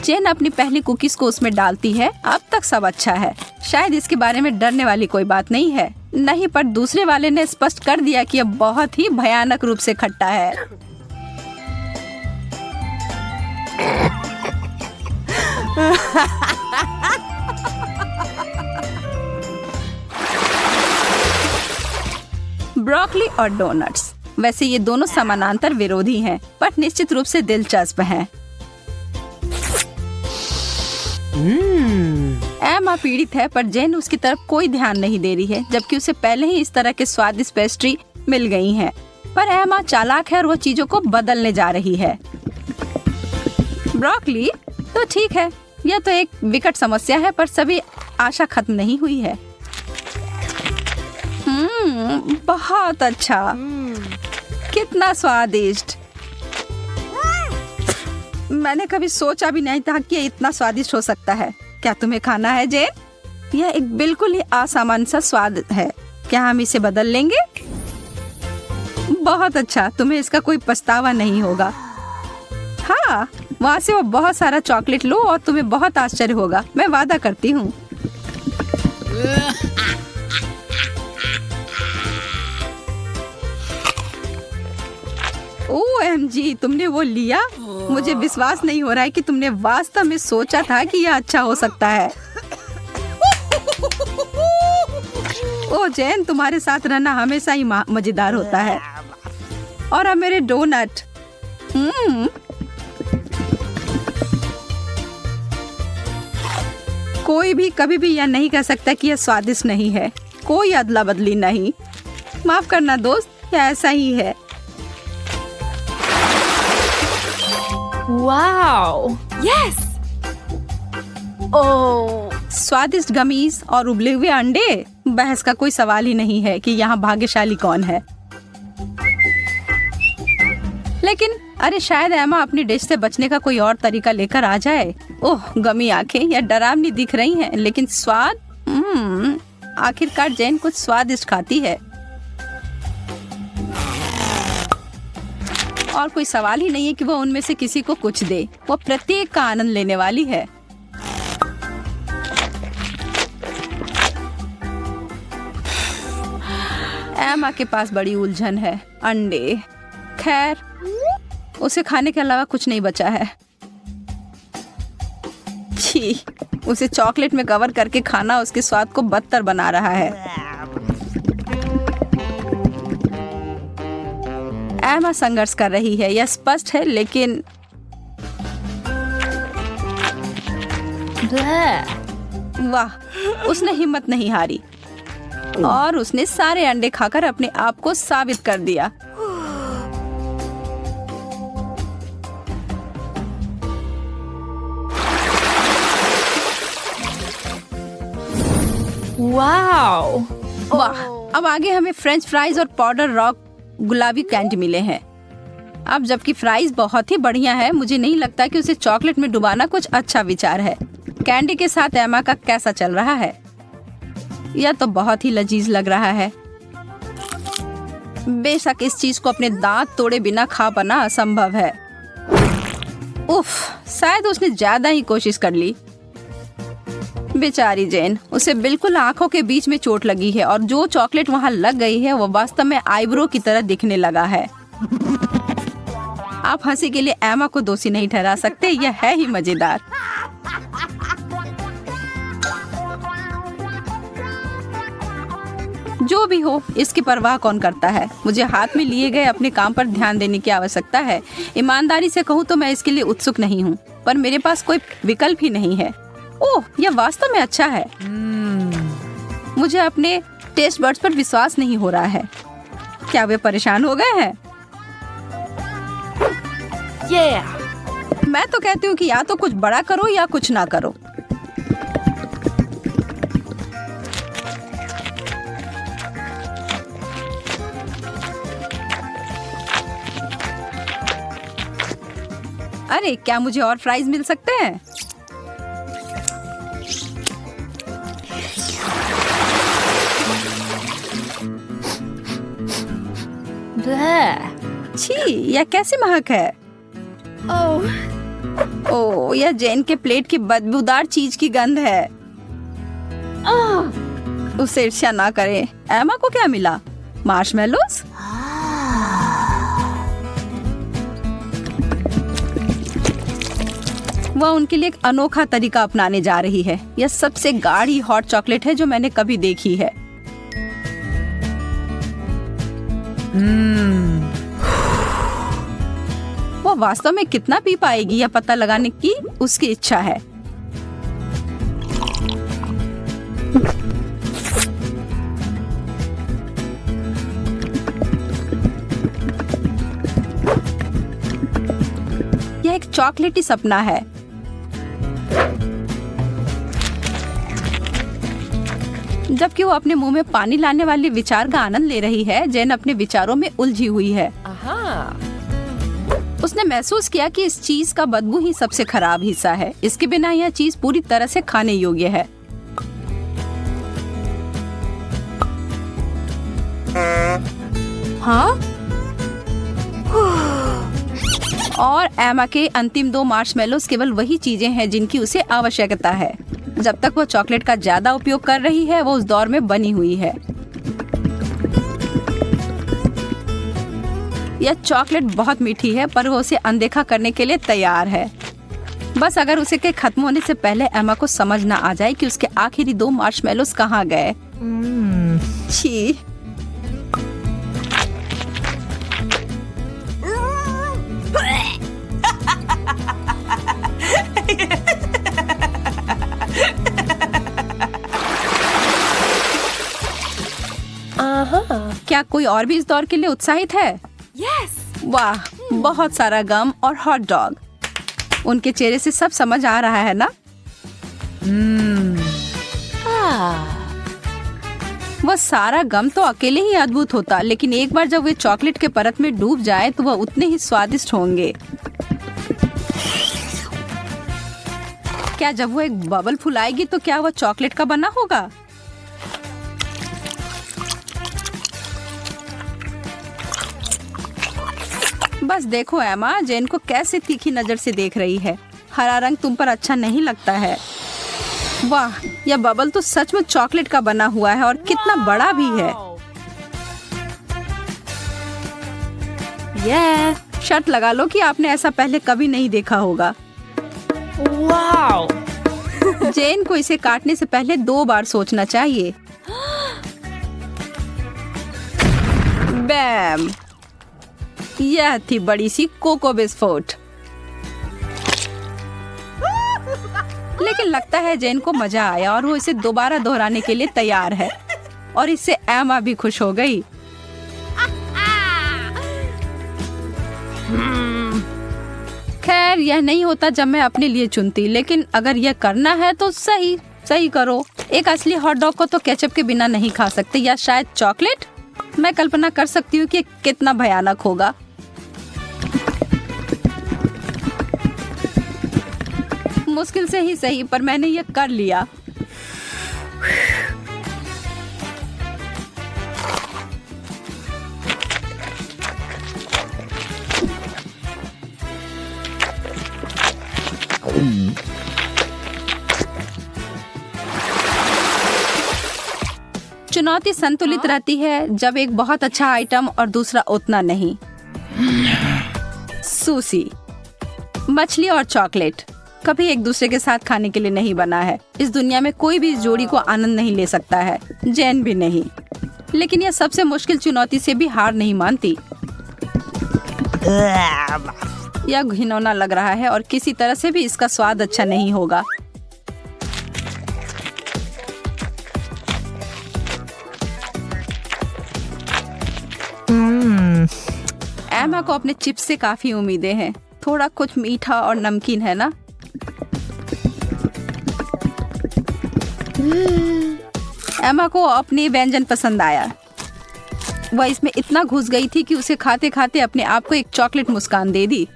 जेन अपनी पहली कुकीज को उसमें डालती है। अब तक सब अच्छा है, शायद इसके बारे में डरने वाली कोई बात नहीं है। नहीं, पर दूसरे वाले ने स्पष्ट कर दिया कि यह बहुत ही भयानक रूप से खट्टा है। ब्रोकली और डोनट्स, वैसे ये दोनों समानांतर विरोधी हैं, पर निश्चित रूप से दिलचस्प हैं। एमा पीड़ित है, पर जेन उसकी तरफ कोई ध्यान नहीं दे रही है, जबकि उसे पहले ही इस तरह के स्वादिष्ट पेस्ट्री मिल गई हैं। पर एमा चालाक है और वो चीजों को बदलने जा रही है। ब्रोकली तो ठीक है, यह तो एक विकट समस्या है, पर सभी आशा खत्म नहीं हुई है। बहुत अच्छा, कितना स्वादिष्ट। मैंने कभी सोचा भी नहीं था कि ये इतना स्वादिष्ट हो सकता है। क्या तुम्हें खाना है जेन? यह एक बिल्कुल ही असामान्य सा स्वाद है। क्या हम इसे बदल लेंगे? बहुत अच्छा, तुम्हें इसका कोई पछतावा नहीं होगा। हाँ, वहाँ से वो बहुत सारा चॉकलेट लो और तुम्हें बहुत आश्चर्य होगा, मैं वादा करती हूँ। OMG, तुमने वो लिया? मुझे विश्वास नहीं हो रहा है कि तुमने वास्तव में सोचा था कि यह अच्छा हो सकता है। ओ जैन, तुम्हारे साथ रहना हमेशा ही मजेदार होता है। और अब मेरे डोनट। कोई भी कभी भी यह नहीं कह सकता कि यह स्वादिष्ट नहीं है। कोई अदला बदली नहीं। माफ करना दोस्त, यह ऐसा ही है। Wow! Yes! Oh! स्वादिष्ट गमीज और उबले हुए अंडे, बहस का कोई सवाल ही नहीं है कि यहाँ भाग्यशाली कौन है। लेकिन अरे शायद एमा अपनी डिश से बचने का कोई और तरीका लेकर आ जाए। ओह, गमी आंखें यह डरावनी दिख रही हैं, लेकिन स्वाद आखिरकार जैन कुछ स्वादिष्ट खाती है। और कोई सवाल ही नहीं है कि वो उनमें से किसी को कुछ दे। वो प्रत्येक का आनंद लेने वाली है। एमा के पास बड़ी उलझन है। अंडे, खैर उसे खाने के अलावा कुछ नहीं बचा है। छी, उसे चॉकलेट में कवर करके खाना उसके स्वाद को बदतर बना रहा है। एमा संघर्ष कर रही है, यह स्पष्ट है, लेकिन वाह, उसने हिम्मत नहीं हारी और उसने सारे अंडे खाकर अपने आप को साबित कर दिया। Wow! वाह, अब आगे हमें फ्रेंच फ्राइज और पाउडर रॉक गुलाबी कैंडी मिले हैं। अब जबकि फ्राइज बहुत ही बढ़िया है, मुझे नहीं लगता कि उसे चॉकलेट में डुबाना कुछ अच्छा विचार है। कैंडी के साथ एमा का कैसा चल रहा है? यह तो बहुत ही लजीज लग रहा है। बेशक इस चीज को अपने दांत तोड़े बिना खा पाना असंभव है। उफ, शायद उसने ज्यादा ही कोशिश कर ली। बेचारी जैन, उसे बिल्कुल आंखों के बीच में चोट लगी है और जो चॉकलेट वहां लग गई है वो वास्तव में आईब्रो की तरह दिखने लगा है। आप हंसी के लिए एमा को दोषी नहीं ठहरा सकते, यह है ही मजेदार। जो भी हो, इसकी परवाह कौन करता है। मुझे हाथ में लिए गए अपने काम पर ध्यान देने की आवश्यकता है। ईमानदारी से कहूँ तो मैं इसके लिए उत्सुक नहीं हूँ, पर मेरे पास कोई विकल्प ही नहीं है। ओह, यह वास्तव में अच्छा है। मुझे अपने टेस्ट बड्स पर विश्वास नहीं हो रहा है। क्या वे परेशान हो गए हैं? Yeah. मैं तो कहती हूँ कि या तो कुछ बड़ा करो या कुछ ना करो। अरे, क्या मुझे और फ्राइज मिल सकते हैं? Bleh. छी, यह कैसी महक है? ओह, यह जेन के प्लेट की बदबूदार चीज की गंध है। उसे ईर्ष्या ना करें। एमा को क्या मिला? मार्शमेलोस? वह उनके लिए एक अनोखा तरीका अपनाने जा रही है। यह सबसे गाढ़ी हॉट चॉकलेट है जो मैंने कभी देखी है। वो वास्तव में कितना पी पाएगी यह पता लगाने की उसकी इच्छा है। यह एक चॉकलेटी सपना है। जबकि वो अपने मुंह में पानी लाने वाले विचार का आनंद ले रही है, जेन अपने विचारों में उलझी हुई है। उसने महसूस किया कि इस चीज का बदबू ही सबसे खराब हिस्सा है। इसके बिना यह चीज पूरी तरह से खाने योग्य है। Huh? और एमा के अंतिम 2 मार्शमेलोस केवल वही चीजें हैं जिनकी उसे आवश्यकता है। जब तक वो चॉकलेट का ज्यादा उपयोग कर रही है, वो उस दौर में बनी हुई है। यह चॉकलेट बहुत मीठी है, पर वो उसे अनदेखा करने के लिए तैयार है। बस अगर उसे के खत्म होने से पहले एमा को समझ ना आ जाए कि उसके आखिरी 2 मार्शमेलोस कहाँ गए। छी। क्या कोई और भी इस दौर के लिए उत्साहित है? Yes. वाह, बहुत सारा गम और हॉट डॉग। उनके चेहरे से सब समझ आ रहा है ना? वह सारा गम तो अकेले ही अद्भुत होता, लेकिन एक बार जब वे चॉकलेट के परत में डूब जाए तो वह उतने ही स्वादिष्ट होंगे। क्या जब वो एक बबल फुलाएगी तो क्या वह चॉकलेट का बना होगा? बस देखो एमा, जेन को कैसे तीखी नजर से देख रही है। हरा रंग तुम पर अच्छा नहीं लगता है। वाह, यह बबल तो सच में चॉकलेट का बना हुआ है और कितना बड़ा भी है। शर्त लगा लो कि आपने ऐसा पहले कभी नहीं देखा होगा। Wow. जेन को इसे काटने से पहले 2 बार सोचना चाहिए। बैम! यह थी बड़ी सी कोको बिस्कुट। लेकिन लगता है जेन को मजा आया और वो इसे दोबारा दोहराने के लिए तैयार है। और इससे एमा भी खुश हो गई। खैर, यह नहीं होता जब मैं अपने लिए चुनती, लेकिन अगर यह करना है तो सही करो। एक असली हॉट डॉग को तो केचप के बिना नहीं खा सकते, या शायद चॉकलेट। मैं कल्पना कर सकती हूँ कि कितना भयानक होगा। मुश्किल से ही सही, पर मैंने यह कर लिया। चुनौती संतुलित रहती है, जब एक बहुत अच्छा आइटम और दूसरा उतना नहीं। सूसी, मछली और चॉकलेट कभी एक दूसरे के साथ खाने के लिए नहीं बना है। इस दुनिया में कोई भी इस जोड़ी को आनंद नहीं ले सकता है, जैन भी नहीं। लेकिन यह सबसे मुश्किल चुनौती से भी हार नहीं मानती। यह घिनौना लग रहा है और किसी तरह से भी इसका स्वाद अच्छा नहीं होगा। एमा को अपने चिप्स से काफी उम्मीदें हैं। थोड़ा कुछ मीठा और नमकीन है ना। एमा को अपनी व्यंजन पसंद आया। वह इसमें इतना घुस गई थी कि उसे खाते खाते अपने आप को एक चॉकलेट मुस्कान दे दी।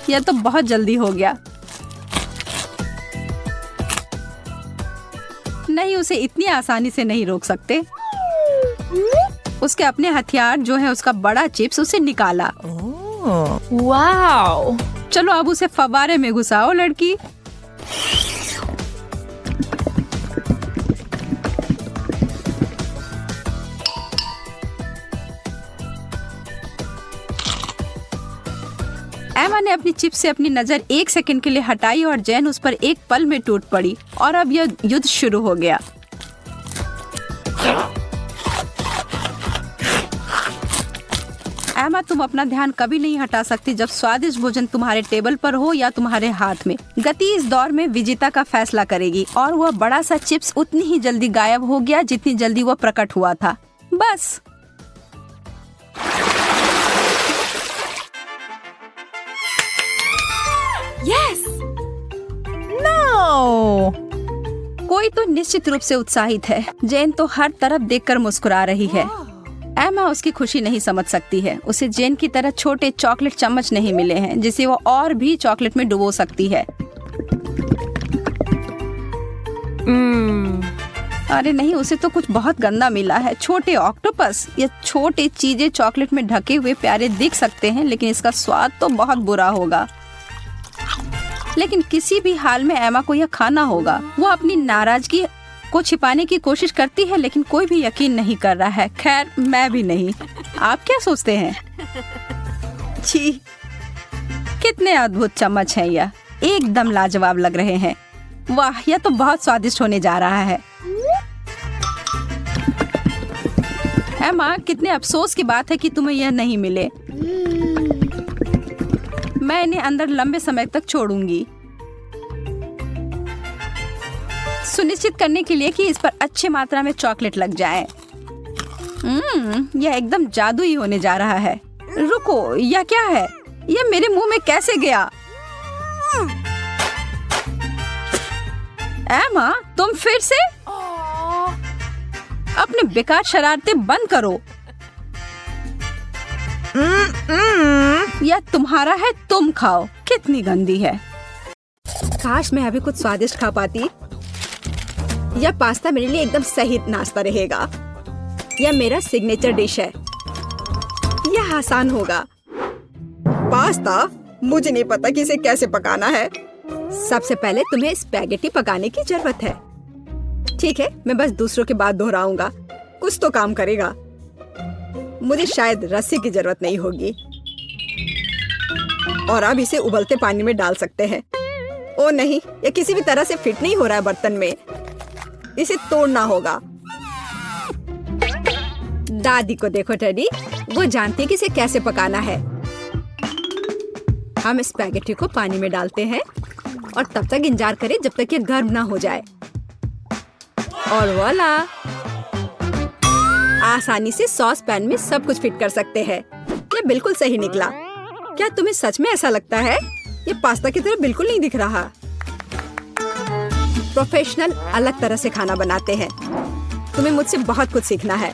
यह तो बहुत जल्दी हो गया। नहीं, उसे इतनी आसानी से नहीं रोक सकते। उसके अपने हथियार जो है उसका बड़ा चिप्स उसे निकाला। Wow. चलो अब उसे फव्वारे में घुसाओ लड़की। एमा ने अपनी चिप से अपनी नजर 1 सेकंड के लिए हटाई और जैन उस पर एक पल में टूट पड़ी और अब यह युद्ध शुरू हो गया। एमा, तुम अपना ध्यान कभी नहीं हटा सकती जब स्वादिष्ट भोजन तुम्हारे टेबल पर हो या तुम्हारे हाथ में। गति इस दौर में विजेता का फैसला करेगी और वह बड़ा सा चिप्स उतनी ही जल्दी गायब हो गया जितनी जल्दी वह प्रकट हुआ था। बस। Yes. No. कोई तो निश्चित रूप से उत्साहित है। जेन तो हर तरफ देखकर मुस्कुरा रही है। एमा उसकी खुशी नहीं समझ सकती है। उसे जेन की तरह छोटे चॉकलेट चम्मच नहीं मिले हैं जिसे वो और भी चॉकलेट में डुबो सकती है। अरे नहीं, उसे तो कुछ बहुत गंदा मिला है। छोटे ऑक्टोपस। ये छोटे चीजें चॉकलेट में ढके हुए प्यारे दिख सकते हैं लेकिन इसका स्वाद तो बहुत बुरा होगा। लेकिन किसी भी हाल में एमा को यह खाना होगा। वो अपनी नाराजगी को छिपाने की कोशिश करती है लेकिन कोई भी यकीन नहीं कर रहा है। खैर, मैं भी नहीं। आप क्या सोचते हैं? छी, कितने अद्भुत चम्मच हैं यह। एकदम लाजवाब लग रहे हैं। वाह, यह तो बहुत स्वादिष्ट होने जा रहा है। एमा, कितने अफसोस की बात है कि तुम्हें यह नहीं मिले। मैं इन्हें अंदर लंबे समय तक छोड़ूंगी, सुनिश्चित करने के लिए कि इस पर अच्छी मात्रा में चॉकलेट लग जाए। यह एकदम जादुई होने जा रहा है। रुको, यह क्या है? यह मेरे मुंह में कैसे गया? एमा, तुम फिर से? अपने बेकार शरारतें बंद करो। यह तुम्हारा है, तुम खाओ। कितनी गंदी है। काश मैं अभी कुछ स्वादिष्ट खा पाती। यह पास्ता मेरे लिए एकदम सही नाश्ता रहेगा। यह मेरा सिग्नेचर डिश है। यह आसान होगा। पास्ता? मुझे नहीं पता कि इसे कैसे पकाना है। सबसे पहले तुम्हें स्पैगेटी पकाने की जरूरत है। ठीक है, मैं बस दूसरों के बाद दोहराऊंगा। कुछ तो काम करेगा। मुझे शायद रस्सी की जरूरत नहीं होगी। और अब इसे उबलते पानी में डाल सकते हैं। ओ नहीं, ये किसी भी तरह से फिट नहीं हो रहा है बर्तन में। इसे तोड़ना होगा। दादी को देखो टेडी, वो जानती है कि इसे कैसे पकाना है। हम स्पैगेटी को पानी में डालते हैं और तब तक इंतजार करें जब तक ये गर्म ना हो जाए। और वाला, आसानी से सॉस पैन में सब कुछ फिट कर सकते हैं। ये बिल्कुल सही निकला। क्या तुम्हें सच में ऐसा लगता है? ये पास्ता की तरह बिल्कुल नहीं दिख रहा। प्रोफेशनल अलग तरह से खाना बनाते हैं। तुम्हें मुझसे बहुत कुछ सीखना है।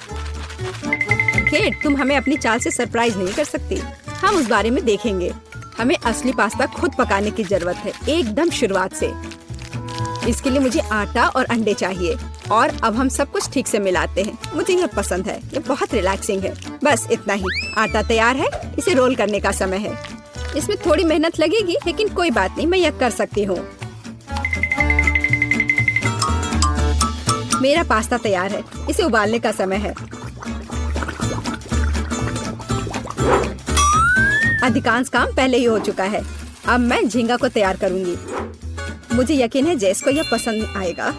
केट, तुम हमें अपनी चाल से सरप्राइज नहीं कर सकती। हम उस बारे में देखेंगे। हमें असली पास्ता खुद पकाने की जरूरत है, एकदम शुरुआत से। इसके लिए मुझे आटा और अंडे चाहिए। और अब हम सब कुछ ठीक से मिलाते हैं। मुझे यह पसंद है। ये बहुत रिलैक्सिंग है। बस इतना ही। आटा तैयार है। इसे रोल करने का समय है। इसमें थोड़ी मेहनत लगेगी लेकिन कोई बात नहीं, मैं यह कर सकती हूँ। मेरा पास्ता तैयार है। इसे उबालने का समय है। अधिकांश काम पहले ही हो चुका है। अब मैं झींगा को तैयार करूंगी। मुझे यकीन है जेस को यह पसंद आएगा।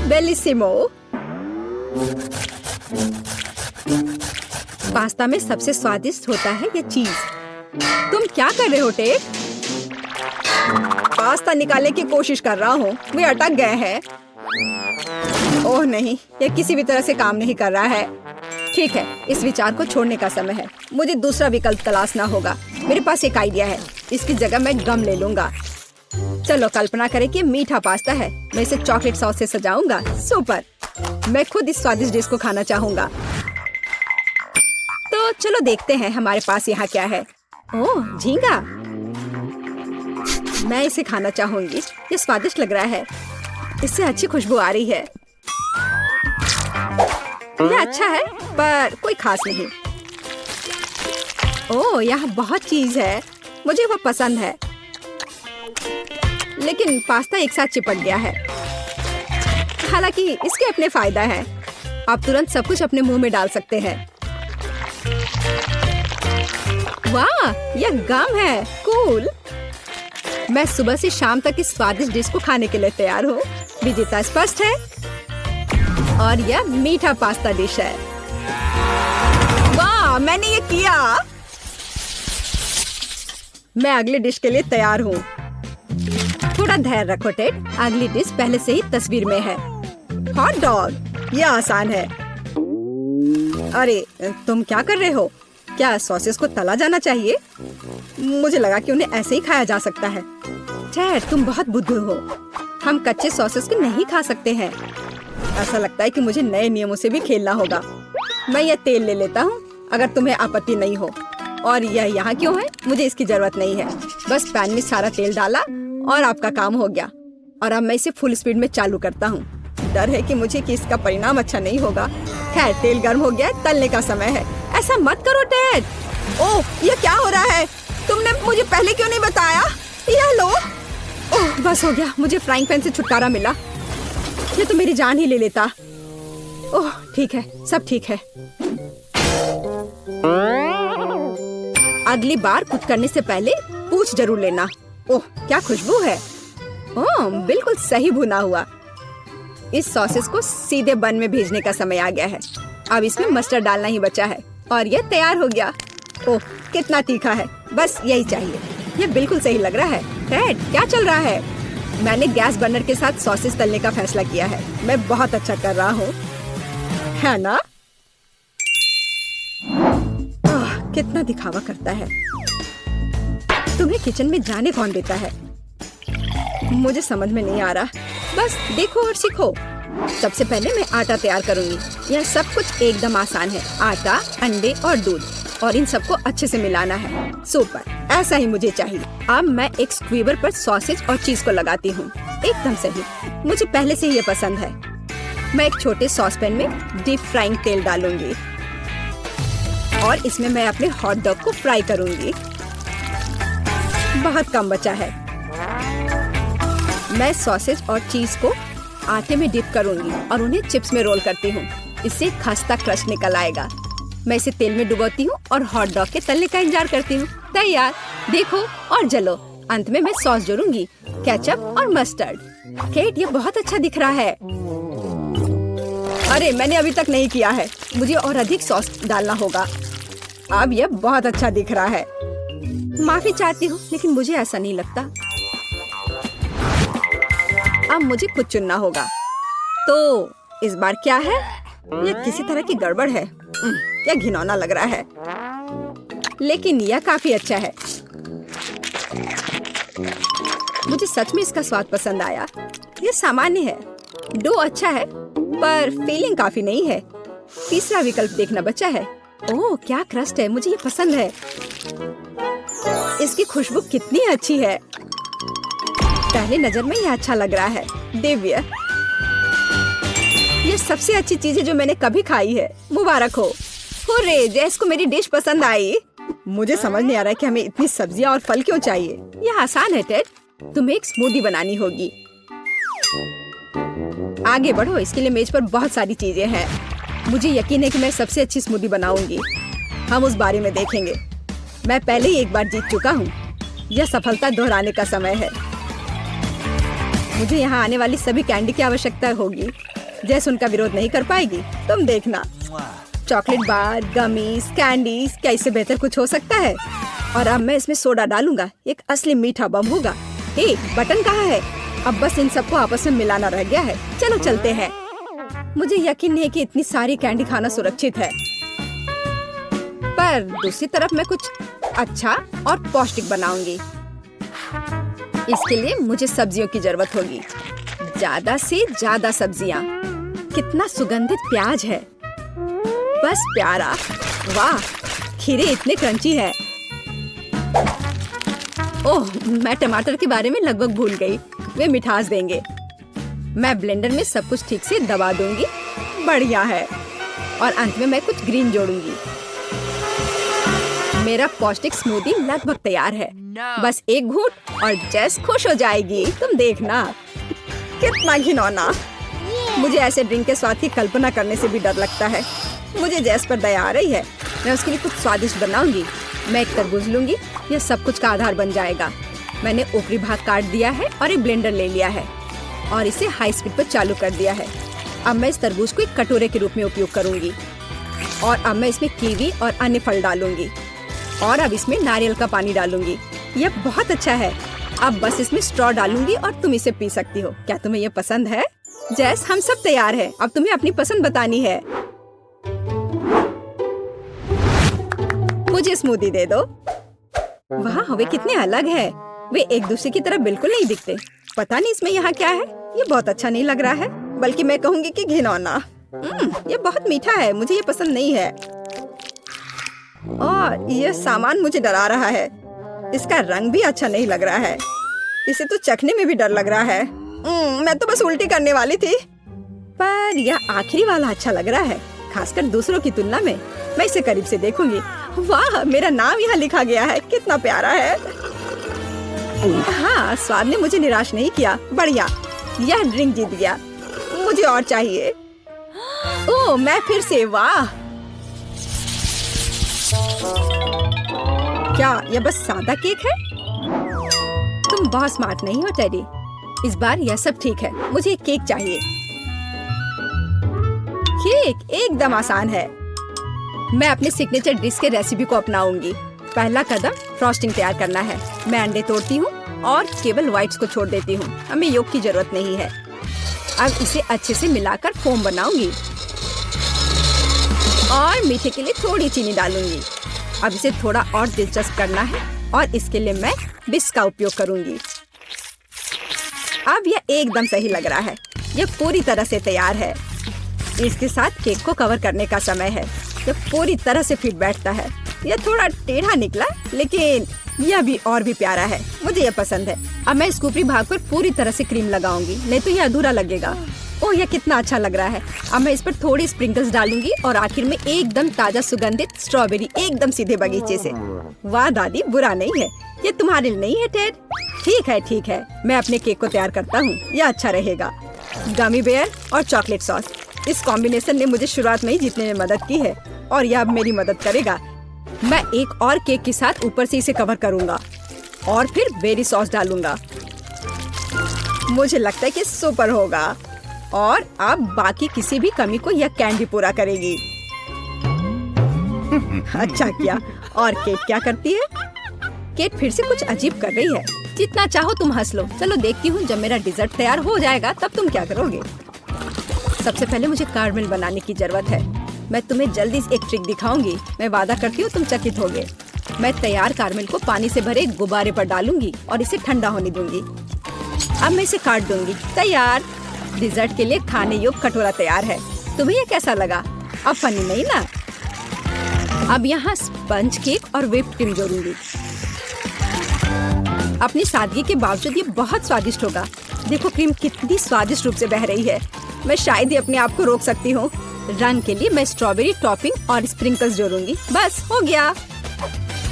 बेलिसिमो। पास्ता में सबसे स्वादिष्ट होता है ये चीज। तुम क्या कर रहे हो टेक? पास्ता निकालने की कोशिश कर रहा हूँ। वे अटक गए हैं। ओह नहीं, यह किसी भी तरह से काम नहीं कर रहा है। ठीक है, इस विचार को छोड़ने का समय है। मुझे दूसरा विकल्प तलाशना होगा। मेरे पास एक आइडिया है। इसकी जगह मैं गम ले लूंगा। चलो कल्पना करें कि मीठा पास्ता है। मैं इसे चॉकलेट सॉस से सजाऊंगा। सुपर। मैं खुद इस स्वादिष्ट डिश को खाना चाहूंगा। तो चलो देखते हैं हमारे पास यहाँ क्या है। ओह, झींगा। मैं इसे खाना चाहूंगी। ये स्वादिष्ट लग रहा है। इससे अच्छी खुशबू आ रही है। यह अच्छा है पर कोई खास नहीं। ओह, यहाँ बहुत चीज है। मुझे वो पसंद है, लेकिन पास्ता एक साथ चिपक गया है। हालांकि इसके अपने फायदा हैं। आप तुरंत सब कुछ अपने मुंह में डाल सकते हैं। वाह, यह गम है। कूल। मैं सुबह से शाम तक इस स्वादिष्ट डिश को खाने के लिए तैयार हूँ। विजेता स्पष्ट है और यह मीठा पास्ता डिश है। वाह, मैंने ये किया। मैं अगली डिश के लिए तैयार हूँ। थोड़ा धैर्य रखो टेड। अगली डिश पहले से ही तस्वीर में है। Hot dog. यह आसान है। अरे, तुम क्या कर रहे हो? क्या सॉसेस को तला जाना चाहिए? मुझे लगा कि उन्हें ऐसे ही खाया जा सकता है। टेड, तुम बहुत बुद्धू हो। हम कच्चे सॉसेस को नहीं खा सकते हैं। ऐसा लगता है कि मुझे नए नियमों से भी खेलना होगा। मैं यह तेल ले लेता हूँ, अगर तुम्हें आपत्ति नहीं हो। और यह यहाँ क्यों है? मुझे इसकी जरूरत नहीं है। बस पैन में सारा तेल डाला और आपका काम हो गया। और अब मैं इसे फुल स्पीड में चालू करता हूँ। डर है कि इसका परिणाम अच्छा नहीं होगा। खैर, तेल गर्म हो गया, तलने का समय है। ऐसा मत करो टेड। ओह, ये क्या हो रहा है? तुमने मुझे पहले क्यों नहीं बताया? यह लो। ओह, बस हो गया। मुझे फ्राइंग पैन से छुटकारा मिला। ये तो मेरी जान ही ले लेता। ओह, ठीक है, सब ठीक है। अगली बार कुछ करने से पहले पूछ जरूर लेना। ओह, क्या खुशबू है। ओह, बिल्कुल सही भुना हुआ। इस सॉसेस को सीधे बन में भेजने का समय आ गया है। अब इसमें मस्टर्ड डालना ही बचा है और यह तैयार हो गया। ओह, कितना तीखा है। बस यही चाहिए। यह बिल्कुल सही लग रहा है। टेड, क्या चल रहा है? मैंने गैस बर्नर के साथ सॉसेस तलने का फैसला किया है। मैं बहुत अच्छा कर रहा हूँ, है ना? कितना दिखावा करता है। तुम्हें किचन में जाने कौन देता है? मुझे समझ में नहीं आ रहा। बस देखो और सीखो। सबसे पहले मैं आटा तैयार करूंगी। यह सब कुछ एकदम आसान है। आटा, अंडे और दूध, और इन सबको अच्छे से मिलाना है। सुपर, ऐसा ही मुझे चाहिए। अब मैं एक स्क्वीवर पर सॉसेज और चीज को लगाती हूँ। एकदम सही, मुझे पहले से ही ये पसंद है। मैं एक छोटे सॉस पैन में डीप फ्राइंग तेल डालूंगी और इसमें मैं अपने हॉट डॉग को फ्राई करूंगी। बहुत कम बचा है। मैं सॉसेज और चीज को आटे में डिप करूंगी और उन्हें चिप्स में रोल करती हूँ। इससे खस्ता क्रश निकल आएगा। मैं इसे तेल में डुबोती हूँ और हॉट डॉग के तलने का इंतजार करती हूँ। तैयार। देखो और जलो। अंत में मैं सॉस जोड़ूंगी, केचप और मस्टर्ड। केट, ये बहुत अच्छा दिख रहा है। अरे, मैंने अभी तक नहीं किया है। मुझे और अधिक सॉस डालना होगा। अब यह बहुत अच्छा दिख रहा है। माफी चाहती हूँ, लेकिन मुझे ऐसा नहीं लगता। अब मुझे कुछ चुनना होगा। तो इस बार क्या है? यह किसी तरह की गड़बड़ है। क्या घिनौना लग रहा है, लेकिन यह काफी अच्छा है। मुझे सच में इसका स्वाद पसंद आया। यह सामान्य है। डो अच्छा है, पर फीलिंग काफी नहीं है। तीसरा विकल्प देखना बचा है। ओह, क्या क्रस्ट है। मुझे ये पसंद है। इसकी खुशबू कितनी अच्छी है। पहले नजर में यह अच्छा लग रहा है। दिव्य। ये सबसे अच्छी चीज है जो मैंने कभी खाई है। मुबारक हो। हुर्रे, जैस को मेरी डिश पसंद आई। मुझे समझ नहीं आ रहा कि हमें इतनी सब्जियां और फल क्यों चाहिए। यह आसान है टेड। तुम्हें एक स्मूदी बनानी होगी। आगे बढ़ो। इसके लिए मेज पर बहुत सारी चीजें हैं। मुझे यकीन है कि मैं सबसे अच्छी स्मूदी बनाऊंगी। हम उस बारे में देखेंगे। मैं पहले ही एक बार जीत चुका हूँ। यह सफलता दोहराने का समय है। मुझे यहाँ आने वाली सभी कैंडी की आवश्यकता होगी। जैस उनका विरोध नहीं कर पाएगी। तुम देखना। चॉकलेट बार, गमीज, कैंडीज, क्या इससे बेहतर कुछ हो सकता है? और अब मैं इसमें सोडा डालूंगा। एक असली मीठा बम होगा। हे, बटन कहाँ है? अब बस इन सबको आपस में मिलाना रह गया है। चलो चलते हैं। मुझे यकीन नहीं कि इतनी सारी कैंडी खाना सुरक्षित है। पर दूसरी तरफ मैं कुछ अच्छा और पौष्टिक बनाऊंगी। इसके लिए मुझे सब्जियों की जरूरत होगी, ज्यादा से ज्यादा सब्जियां। कितना सुगंधित प्याज है, बस प्यारा। वाह, खीरे इतने क्रंची है। ओह, मैं टमाटर के बारे में लगभग भूल गई। वे मिठास देंगे। मैं ब्लेंडर में सब कुछ ठीक से दबा दूंगी। बढ़िया है। और अंत में मैं कुछ ग्रीन जोड़ूंगी। मेरा पौष्टिक स्मूदी लगभग तैयार है। बस एक घूंट और जेस खुश हो जाएगी। तुम देखना। कितना घिनौना। मुझे ऐसे ड्रिंक के स्वाद की कल्पना करने से भी डर लगता है। मुझे जेस पर दया आ रही है। मैं उसके लिए कुछ स्वादिष्ट बनाऊंगी। मैं एक तरबूज लूंगी। यह सब कुछ का आधार बन जाएगा। मैंने ऊपरी भाग काट दिया है और एक ब्लेंडर ले लिया है और इसे हाई स्पीड पर चालू कर दिया है। अब मैं इस तरबूज को एक कटोरे के रूप में उपयोग करूंगी और अब मैं इसमें कीवी और अन्य फल डालूंगी और अब इसमें नारियल का पानी डालूंगी। यह बहुत अच्छा है। अब बस इसमें स्ट्रॉ डालूंगी और तुम इसे पी सकती हो। क्या तुम्हें यह पसंद है? जैस, हम सब तैयार हैं। अब तुम्हें अपनी पसंद बतानी है। मुझे स्मूदी दे दो। वाह, वे कितने अलग है। वे एक दूसरे की तरह बिल्कुल नहीं दिखते। पता नहीं इसमें यहाँ क्या है। ये बहुत अच्छा नहीं लग रहा है, बल्कि मैं कहूँगी कि घिनौना। ये बहुत मीठा है। मुझे ये पसंद नहीं है और यह सामान मुझे डरा रहा है। इसका रंग भी अच्छा नहीं लग रहा है। इसे तो चखने में भी डर लग रहा है। मैं तो बस उल्टी करने वाली थी। पर यह आखिरी वाला अच्छा लग रहा है, खासकर दूसरों की तुलना में। मैं इसे करीब से देखूंगी। वाह, मेरा नाम यहाँ लिखा गया है। कितना प्यारा है। हाँ, स्वाद ने मुझे निराश नहीं किया। बढ़िया, यह ड्रिंक जीत गया। मुझे और चाहिए। ओह, मैं फिर से। वाह, क्या यह बस सादा केक है? तुम बहुत स्मार्ट नहीं हो टेडी। इस बार यह सब ठीक है। मुझे एक केक चाहिए। केक एकदम आसान है। मैं अपने सिग्नेचर डिश के रेसिपी को अपनाऊंगी। पहला कदम फ्रॉस्टिंग तैयार करना है। मैं अंडे तोड़ती हूँ और केवल व्हाइट्स को छोड़ देती हूँ। हमें योग की जरूरत नहीं है। अब इसे अच्छे से मिलाकर फोम बनाऊंगी और मीठे के लिए थोड़ी चीनी डालूंगी। अब इसे थोड़ा और दिलचस्प करना है और इसके लिए मैं विस्क का उपयोग करूंगी। अब यह एकदम सही लग रहा है। यह पूरी तरह से तैयार है। इसके साथ केक को कवर करने का समय है। यह पूरी तरह से फिट बैठता है। यह थोड़ा टेढ़ा निकला, लेकिन यह भी और भी प्यारा है। मुझे यह पसंद है। अब मैं इस ऊपरी भाग पर पूरी तरह से क्रीम लगाऊंगी, नहीं तो यह अधूरा लगेगा। ओह, यह कितना अच्छा लग रहा है। अब मैं इस पर थोड़ी स्प्रिंकल्स डालूंगी और आखिर में एकदम ताजा सुगंधित स्ट्रॉबेरी, एकदम सीधे बगीचे से। वाह दादी, बुरा नहीं है। ये तुम्हारे लिए नहीं है टेड? ठीक है, ठीक है। मैं अपने केक को तैयार करता हूँ। यह अच्छा रहेगा। गमी बेयर और चॉकलेट सॉस, इस कॉम्बिनेशन ने मुझे शुरुआत में ही जीतने में मदद की है और यह अब मेरी मदद करेगा। मैं एक और केक के साथ ऊपर से इसे कवर करूंगा और फिर बेरी सॉस डालूंगा। मुझे लगता है कि सुपर होगा और अब बाकी किसी भी कमी को यह कैंडी पूरा करेगी। अच्छा किया। और केट क्या करती है? केट फिर से कुछ अजीब कर रही है। जितना चाहो तुम हंस लो। चलो देखती हूँ, जब मेरा डिजर्ट तैयार हो जाएगा तब तुम क्या करोगे। सबसे पहले मुझे कारमेल बनाने की जरूरत है। मैं तुम्हें जल्दी एक ट्रिक दिखाऊंगी। मैं वादा करती हूँ तुम चकित होगे। मैं तैयार कारमेल को पानी से भरे गुब्बारे पर डालूंगी और इसे ठंडा होने दूंगी। अब मैं इसे काट दूंगी। तैयार। डिजर्ट के लिए खाने योग्य कटोरा तैयार है। तुम्हें यह कैसा लगा? अब फनी नहीं ना? अब यहाँ स्पंज केक और व्हिप्ड क्रीम जोड़ूंगी। अपनी सादगी के बावजूद ये बहुत स्वादिष्ट होगा। देखो क्रीम कितनी स्वादिष्ट रूप से बह रही है। मैं शायद ही अपने आप को रोक सकती हूँ। रंग के लिए मैं स्ट्रॉबेरी टॉपिंग और स्प्रिंकल्स जोड़ूंगी। बस हो गया।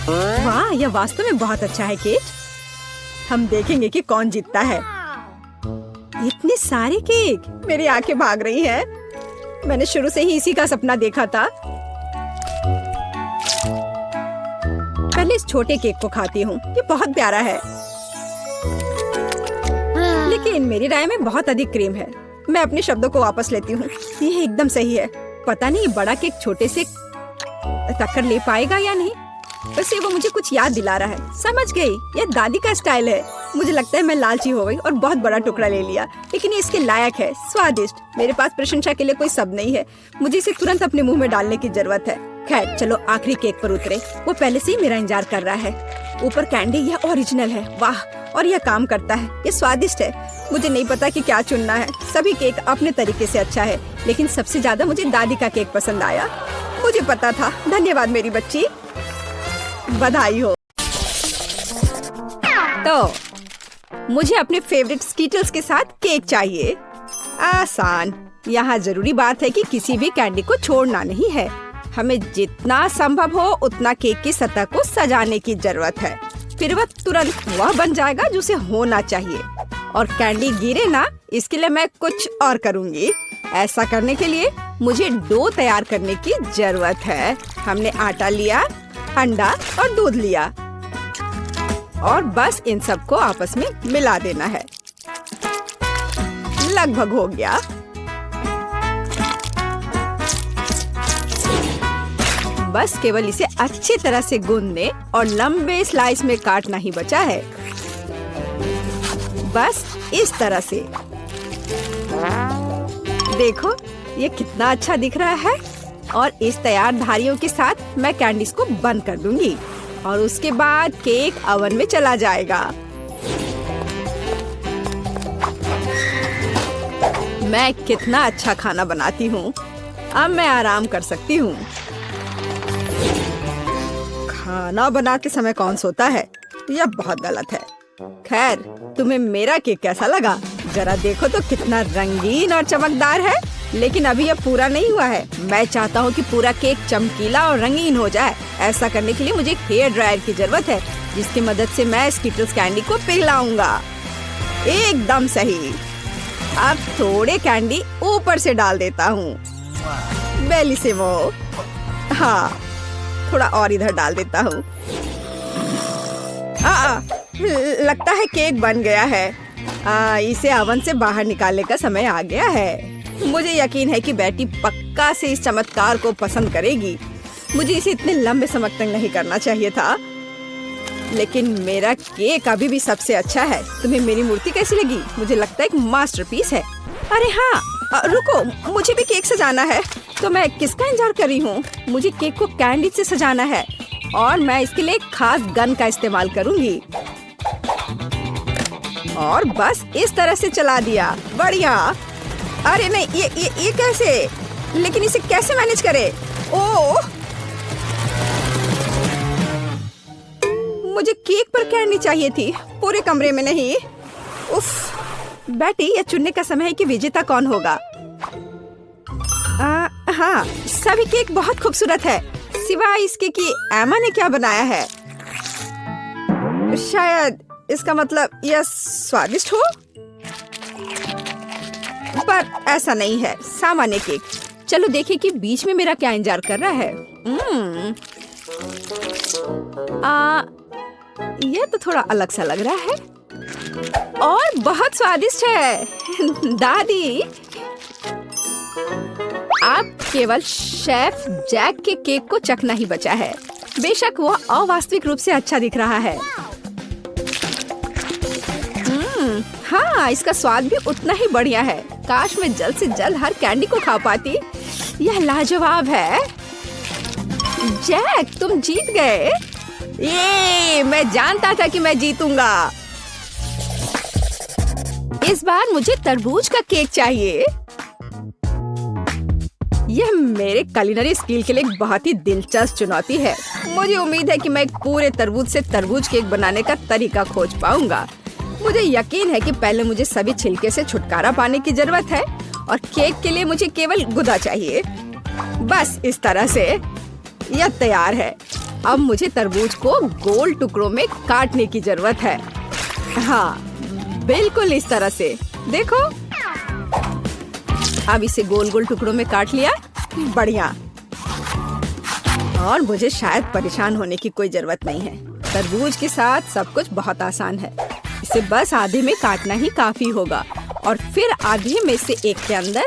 वाह, यह वास्तव में बहुत अच्छा है केट। हम देखेंगे कि कौन जीतता है। इतने सारे केक, मेरी आंखें भाग रही हैं। मैंने शुरू से ही इसी का सपना देखा था। पहले इस छोटे केक को खाती हूँ। ये बहुत प्यारा है, लेकिन मेरी राय में बहुत अधिक क्रीम है। मैं अपने शब्दों को वापस लेती हूँ। ये एकदम सही है। पता नहीं बड़ा केक छोटे से टक्कर ले पाएगा या नहीं। वैसे वो मुझे कुछ याद दिला रहा है। समझ गई, ये दादी का स्टाइल है। मुझे लगता है मैं लालची हो गई और बहुत बड़ा टुकड़ा ले लिया, लेकिन ये इसके लायक है। स्वादिष्ट। मेरे पास प्रशंसा के लिए कोई शब्द नहीं है। मुझे इसे तुरंत अपने मुंह में डालने की जरूरत है। खैर चलो आखिरी केक पर उतरे। वो पहले से ही मेरा इंतजार कर रहा है। ऊपर कैंडी, यह ओरिजिनल है। वाह, और यह काम करता है, ये स्वादिष्ट है। मुझे नहीं पता कि क्या चुनना है। सभी केक अपने तरीके से अच्छा है, लेकिन सबसे ज्यादा मुझे दादी का केक पसंद आया। मुझे पता था। धन्यवाद मेरी बच्ची, बधाई हो। तो मुझे अपने फेवरेट स्कीटल्स के साथ केक चाहिए। आसान। यहाँ जरूरी बात है कि किसी भी कैंडी को छोड़ना नहीं है। हमें जितना संभव हो उतना केक की सतह को सजाने की जरूरत है। फिर वह तुरंत वह बन जाएगा जो उसे होना चाहिए। और कैंडी गिरे ना, इसके लिए मैं कुछ और करूँगी। ऐसा करने के लिए मुझे डो तैयार करने की जरूरत है। हमने आटा लिया, अंडा और दूध लिया और बस इन सबको आपस में मिला देना है। लगभग हो गया। बस केवल इसे अच्छी तरह से गूंदने और लंबे स्लाइस में काटना ही बचा है। बस इस तरह से। देखो ये कितना अच्छा दिख रहा है। और इस तैयार धारियों के साथ मैं कैंडीज को बंद कर दूंगी और उसके बाद केक ओवन में चला जाएगा। मैं कितना अच्छा खाना बनाती हूँ। अब मैं आराम कर सकती हूँ। खाना बनाते समय कौन सोता है? यह बहुत गलत है। खैर, तुम्हें मेरा केक कैसा लगा? जरा देखो तो कितना रंगीन और चमकदार है। लेकिन अभी यह पूरा नहीं हुआ है। मैं चाहता हूँ कि पूरा केक चमकीला और रंगीन हो जाए। ऐसा करने के लिए मुझे हेयर ड्रायर की जरूरत है, जिसकी मदद से मैं स्कीटल्स कैंडी को पिघलाऊंगा। एकदम सही। अब थोड़े कैंडी ऊपर से डाल देता हूँ। बेलिसिमो। हाँ, थोड़ा और इधर डाल देता हूँ। लगता है केक बन गया है। इसे ओवन से बाहर निकालने का समय आ गया है। मुझे यकीन है कि बेटी पक्का से इस चमत्कार को पसंद करेगी। मुझे इसे इतने लंबे समय तक नहीं करना चाहिए था, लेकिन मेरा केक अभी भी सबसे अच्छा है। तुम्हें मेरी मूर्ति कैसी लगी? मुझे लगता है एक मास्टरपीस है। अरे हाँ, रुको, मुझे भी केक सजाना है। तो मैं किसका इंतजार कर रही हूँ? मुझे केक को कैंडी से सजाना है और मैं इसके लिए एक खास गन का इस्तेमाल करूँगी। और बस इस तरह से चला दिया। बढ़िया। अरे नहीं, ये कैसे? लेकिन इसे कैसे मैनेज करे? ओह, मुझे केक पर कैंडी चाहिए थी, पूरे कमरे में नहीं। उफ, बेटी, यह चुनने का समय है कि विजेता कौन होगा। हाँ, सभी केक बहुत खूबसूरत है, सिवाय इसके कि एमा ने क्या बनाया है। शायद इसका मतलब यह स्वादिष्ट हो, पर ऐसा नहीं है। सामान्य केक। चलो देखें कि बीच में मेरा क्या इंतजार कर रहा है। यह तो थोड़ा अलग सा लग रहा है और बहुत स्वादिष्ट है। दादी, आप केवल शेफ जैक के केक को चखना ही बचा है। बेशक वो अवास्तविक रूप से अच्छा दिख रहा है। हाँ, इसका स्वाद भी उतना ही बढ़िया है। काश मैं जल्द से जल्द हर कैंडी को खा पाती। यह लाजवाब है। जैक, तुम जीत गए। ये मैं जानता था कि मैं जीतूंगा। इस बार मुझे तरबूज का केक चाहिए। यह मेरे कुलिनरी स्किल के लिए एक बहुत ही दिलचस्प चुनौती है। मुझे उम्मीद है कि मैं एक पूरे तरबूज से तरबूज केक बनाने का तरीका खोज पाऊंगा। मुझे यकीन है कि पहले मुझे सभी छिलके से छुटकारा पाने की जरूरत है और केक के लिए मुझे केवल गुदा चाहिए। बस इस तरह से यह तैयार है। अब मुझे तरबूज को गोल टुकड़ों में काटने की जरूरत है। हाँ, बिल्कुल इस तरह से। देखो, अब इसे गोल गोल टुकड़ों में काट लिया। बढ़िया। और मुझे शायद परेशान होने की कोई जरूरत नहीं है। तरबूज के साथ सब कुछ बहुत आसान है। इसे बस आधे में काटना ही काफी होगा और फिर आधे में से एक के अंदर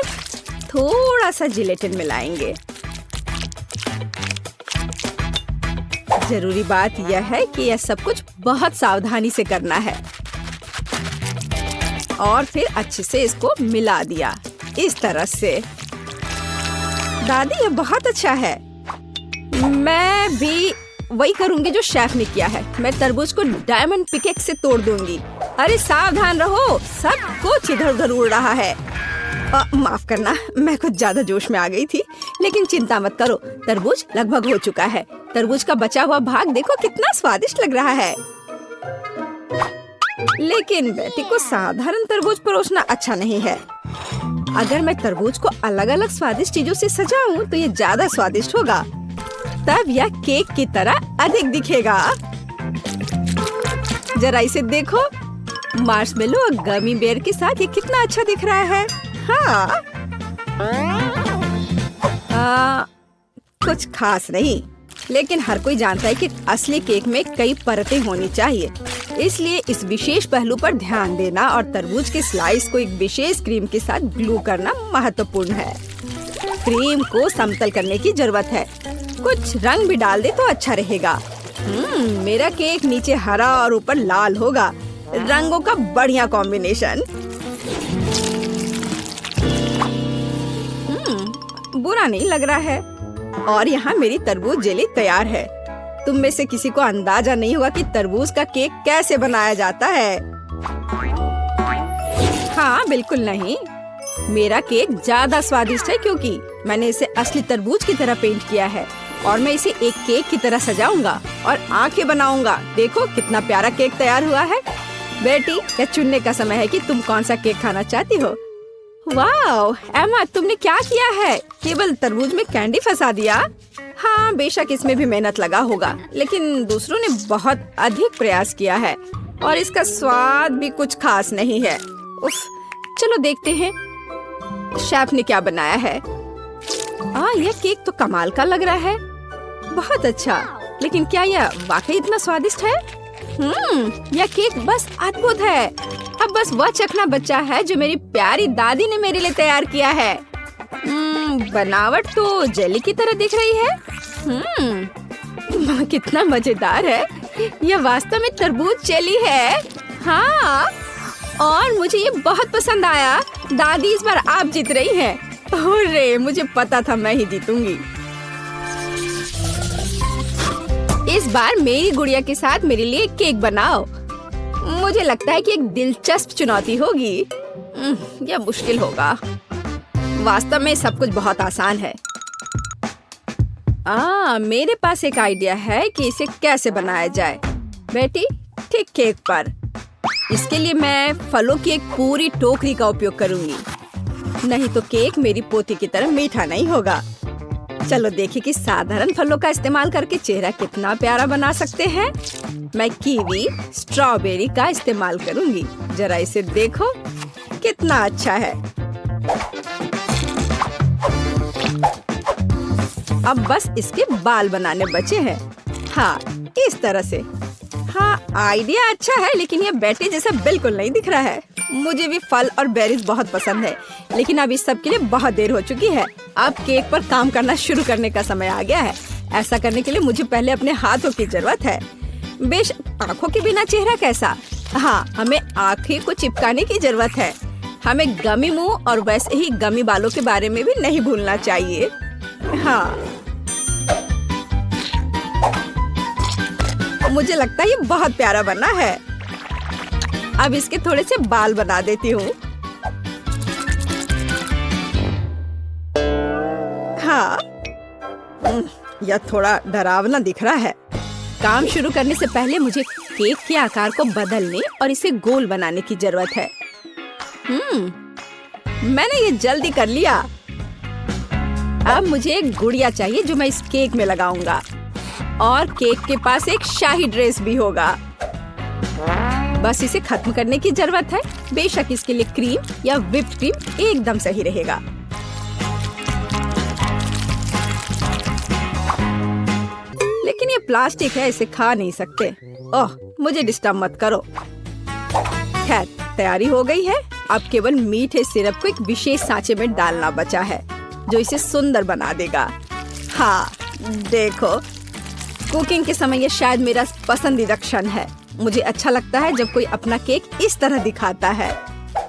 थोड़ा सा जिलेटिन मिलाएंगे। जरूरी बात यह है कि यह सब कुछ बहुत सावधानी से करना है। और फिर अच्छे से इसको मिला दिया इस तरह से। दादी, यह बहुत अच्छा है। मैं भी वही करूंगी जो शेफ ने किया है। मैं तरबूज को डायमंड पिकेक्स से तोड़ दूंगी। अरे सावधान रहो, सब कुछ इधर उधर उड़ रहा है। माफ करना, मैं कुछ ज्यादा जोश में आ गई थी, लेकिन चिंता मत करो, तरबूज लगभग हो चुका है। तरबूज का बचा हुआ भाग देखो कितना स्वादिष्ट लग रहा है। लेकिन बेटी को साधारण तरबूज परोसना अच्छा नहीं है। अगर मैं तरबूज को अलग अलग स्वादिष्ट चीजों से सजाऊं तो ये ज्यादा स्वादिष्ट होगा। तब यह केक की तरह अधिक दिखेगा। जरा इसे देखो, मार्शमेलो और गमी बेयर के साथ ये कितना अच्छा दिख रहा है। हाँ, कुछ खास नहीं, लेकिन हर कोई जानता है कि असली केक में कई परतें होनी चाहिए, इसलिए इस विशेष पहलू पर ध्यान देना और तरबूज के स्लाइस को एक विशेष क्रीम के साथ ग्लू करना महत्वपूर्ण है। क्रीम को समतल करने की जरूरत है। कुछ रंग भी डाल दे तो अच्छा रहेगा। मेरा केक नीचे हरा और ऊपर लाल होगा। रंगों का बढ़िया कॉम्बिनेशन। बुरा नहीं लग रहा है। और यहाँ मेरी तरबूज जेली तैयार है। तुम में से किसी को अंदाजा नहीं होगा कि तरबूज का केक कैसे बनाया जाता है। हाँ, बिल्कुल नहीं। मेरा केक ज्यादा स्वादिष्ट है क्योंकि मैंने इसे असली तरबूज की तरह पेंट किया है और मैं इसे एक केक की तरह सजाऊंगा और आंखें बनाऊंगा। देखो कितना प्यारा केक तैयार हुआ है। बेटी, यह चुनने का समय है कि तुम कौन सा केक खाना चाहती हो। वाह एमा, तुमने क्या किया है? केवल तरबूज में कैंडी फंसा दिया। हाँ, बेशक इसमें भी मेहनत लगा होगा, लेकिन दूसरों ने बहुत अधिक प्रयास किया है और इसका स्वाद भी कुछ खास नहीं है। उफ, चलो देखते हैं शेफ ने क्या बनाया है। यह केक तो कमाल का लग रहा है। बहुत अच्छा, लेकिन क्या यह वाकई इतना स्वादिष्ट है? यह केक बस अद्भुत है। अब बस वह चखना बचा है जो मेरी प्यारी दादी ने मेरे लिए तैयार किया है। बनावट तो जेली की तरह दिख रही है। कितना मजेदार है। यह वास्तव में तरबूज जेली है। हाँ, और मुझे ये बहुत पसंद आया। दादी, इस बार आप जीत रही हैं। अरे, मुझे पता था मैं ही जीतूंगी। इस बार मेरी गुड़िया के साथ मेरे लिए केक बनाओ। मुझे लगता है कि एक दिलचस्प चुनौती होगी। यह मुश्किल होगा। वास्तव में सब कुछ बहुत आसान है। मेरे पास एक आइडिया है कि इसे कैसे बनाया जाए। बेटी, ठीक केक पर। इसके लिए मैं फलों की एक पूरी टोकरी का उपयोग करूंगी। नहीं तो केक मेरी पोती की तरह मीठा नहीं होगा। चलो देखिए कि साधारण फलों का इस्तेमाल करके चेहरा कितना प्यारा बना सकते हैं। मैं कीवी, स्ट्रॉबेरी का इस्तेमाल करूंगी। जरा इसे देखो, कितना अच्छा है। अब बस इसके बाल बनाने बचे हैं। हाँ, इस तरह से। हाँ, आइडिया अच्छा है, लेकिन ये बैटरी जैसा बिल्कुल नहीं दिख रहा है। मुझे भी फल और बेरीज बहुत पसंद है, लेकिन अब इस सब के लिए बहुत देर हो चुकी है। अब केक पर काम करना शुरू करने का समय आ गया है। ऐसा करने के लिए मुझे पहले अपने हाथों की जरूरत है। बेशक आँखों के बिना चेहरा कैसा। हाँ, हमें आँखें को चिपकाने की जरूरत है। हमें गमी मुंह और वैसे ही गमी बालों के बारे में भी नहीं भूलना चाहिए। हाँ, मुझे लगता है ये बहुत प्यारा बना है। अब इसके थोड़े से बाल बना देती हूँ। हाँ, यह थोड़ा डरावना दिख रहा है। काम शुरू करने से पहले मुझे केक के आकार को बदलने और इसे गोल बनाने की जरूरत है। मैंने ये जल्दी कर लिया। अब मुझे एक गुड़िया चाहिए जो मैं इस केक में लगाऊंगा, और केक के पास एक शाही ड्रेस भी होगा। बस इसे खत्म करने की जरूरत है। बेशक इसके लिए क्रीम या व्हिप्ड क्रीम एकदम सही रहेगा। लेकिन ये प्लास्टिक है, इसे खा नहीं सकते। ओह, मुझे डिस्टर्ब मत करो। खैर, तैयारी हो गई है। अब केवल मीठे सिरप को एक विशेष सांचे में डालना बचा है, जो इसे सुंदर बना देगा। हाँ, देखो, कुकिंग के समय ये शायद मेरा पसंदीदा क्षण है। मुझे अच्छा लगता है जब कोई अपना केक इस तरह दिखाता है।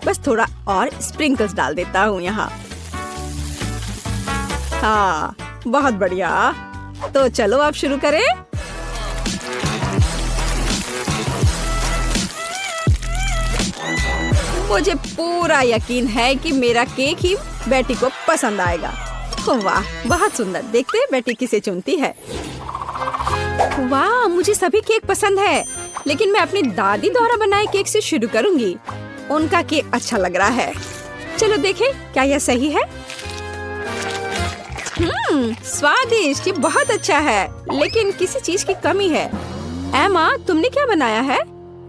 बस थोड़ा और स्प्रिंकल्स डाल देता हूँ यहाँ। हाँ, बहुत बढ़िया। तो चलो आप शुरू करें। मुझे पूरा यकीन है कि मेरा केक ही बेटी को पसंद आएगा। वाह, बहुत सुंदर। देखते हैं बेटी किसे चुनती है। वाह, मुझे सभी केक पसंद है, लेकिन मैं अपनी दादी द्वारा बनाए केक से शुरू करूंगी। उनका केक अच्छा लग रहा है। चलो देखें क्या यह सही है। स्वादिष्ट, ये बहुत अच्छा है, लेकिन किसी चीज की कमी है। एमा, तुमने क्या बनाया है?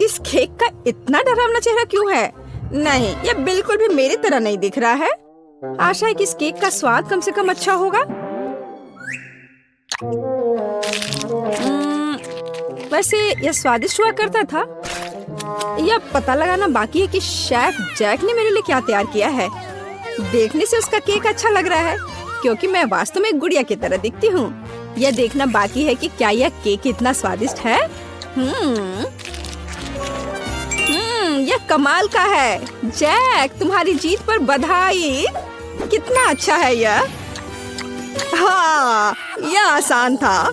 इस केक का इतना डरावना चेहरा क्यों है? नहीं, यह बिल्कुल भी मेरी तरह नहीं दिख रहा है। आशा है कि इस केक का स्वाद कम से कम अच्छा होगा। वैसे यह स्वादिष्ट हुआ करता था। यह पता लगाना बाकी है कि शेफ जैक ने मेरे लिए क्या तैयार किया है। देखने से उसका केक अच्छा लग रहा है, क्योंकि मैं वास्तव में एक गुड़िया की तरह दिखती हूँ। यह देखना बाकी है कि क्या यह केक इतना स्वादिष्ट है। यह कमाल का है। जैक, तुम्हारी जीत पर बधाई। कितना अच्छा है यह। हाँ, यह आसान था।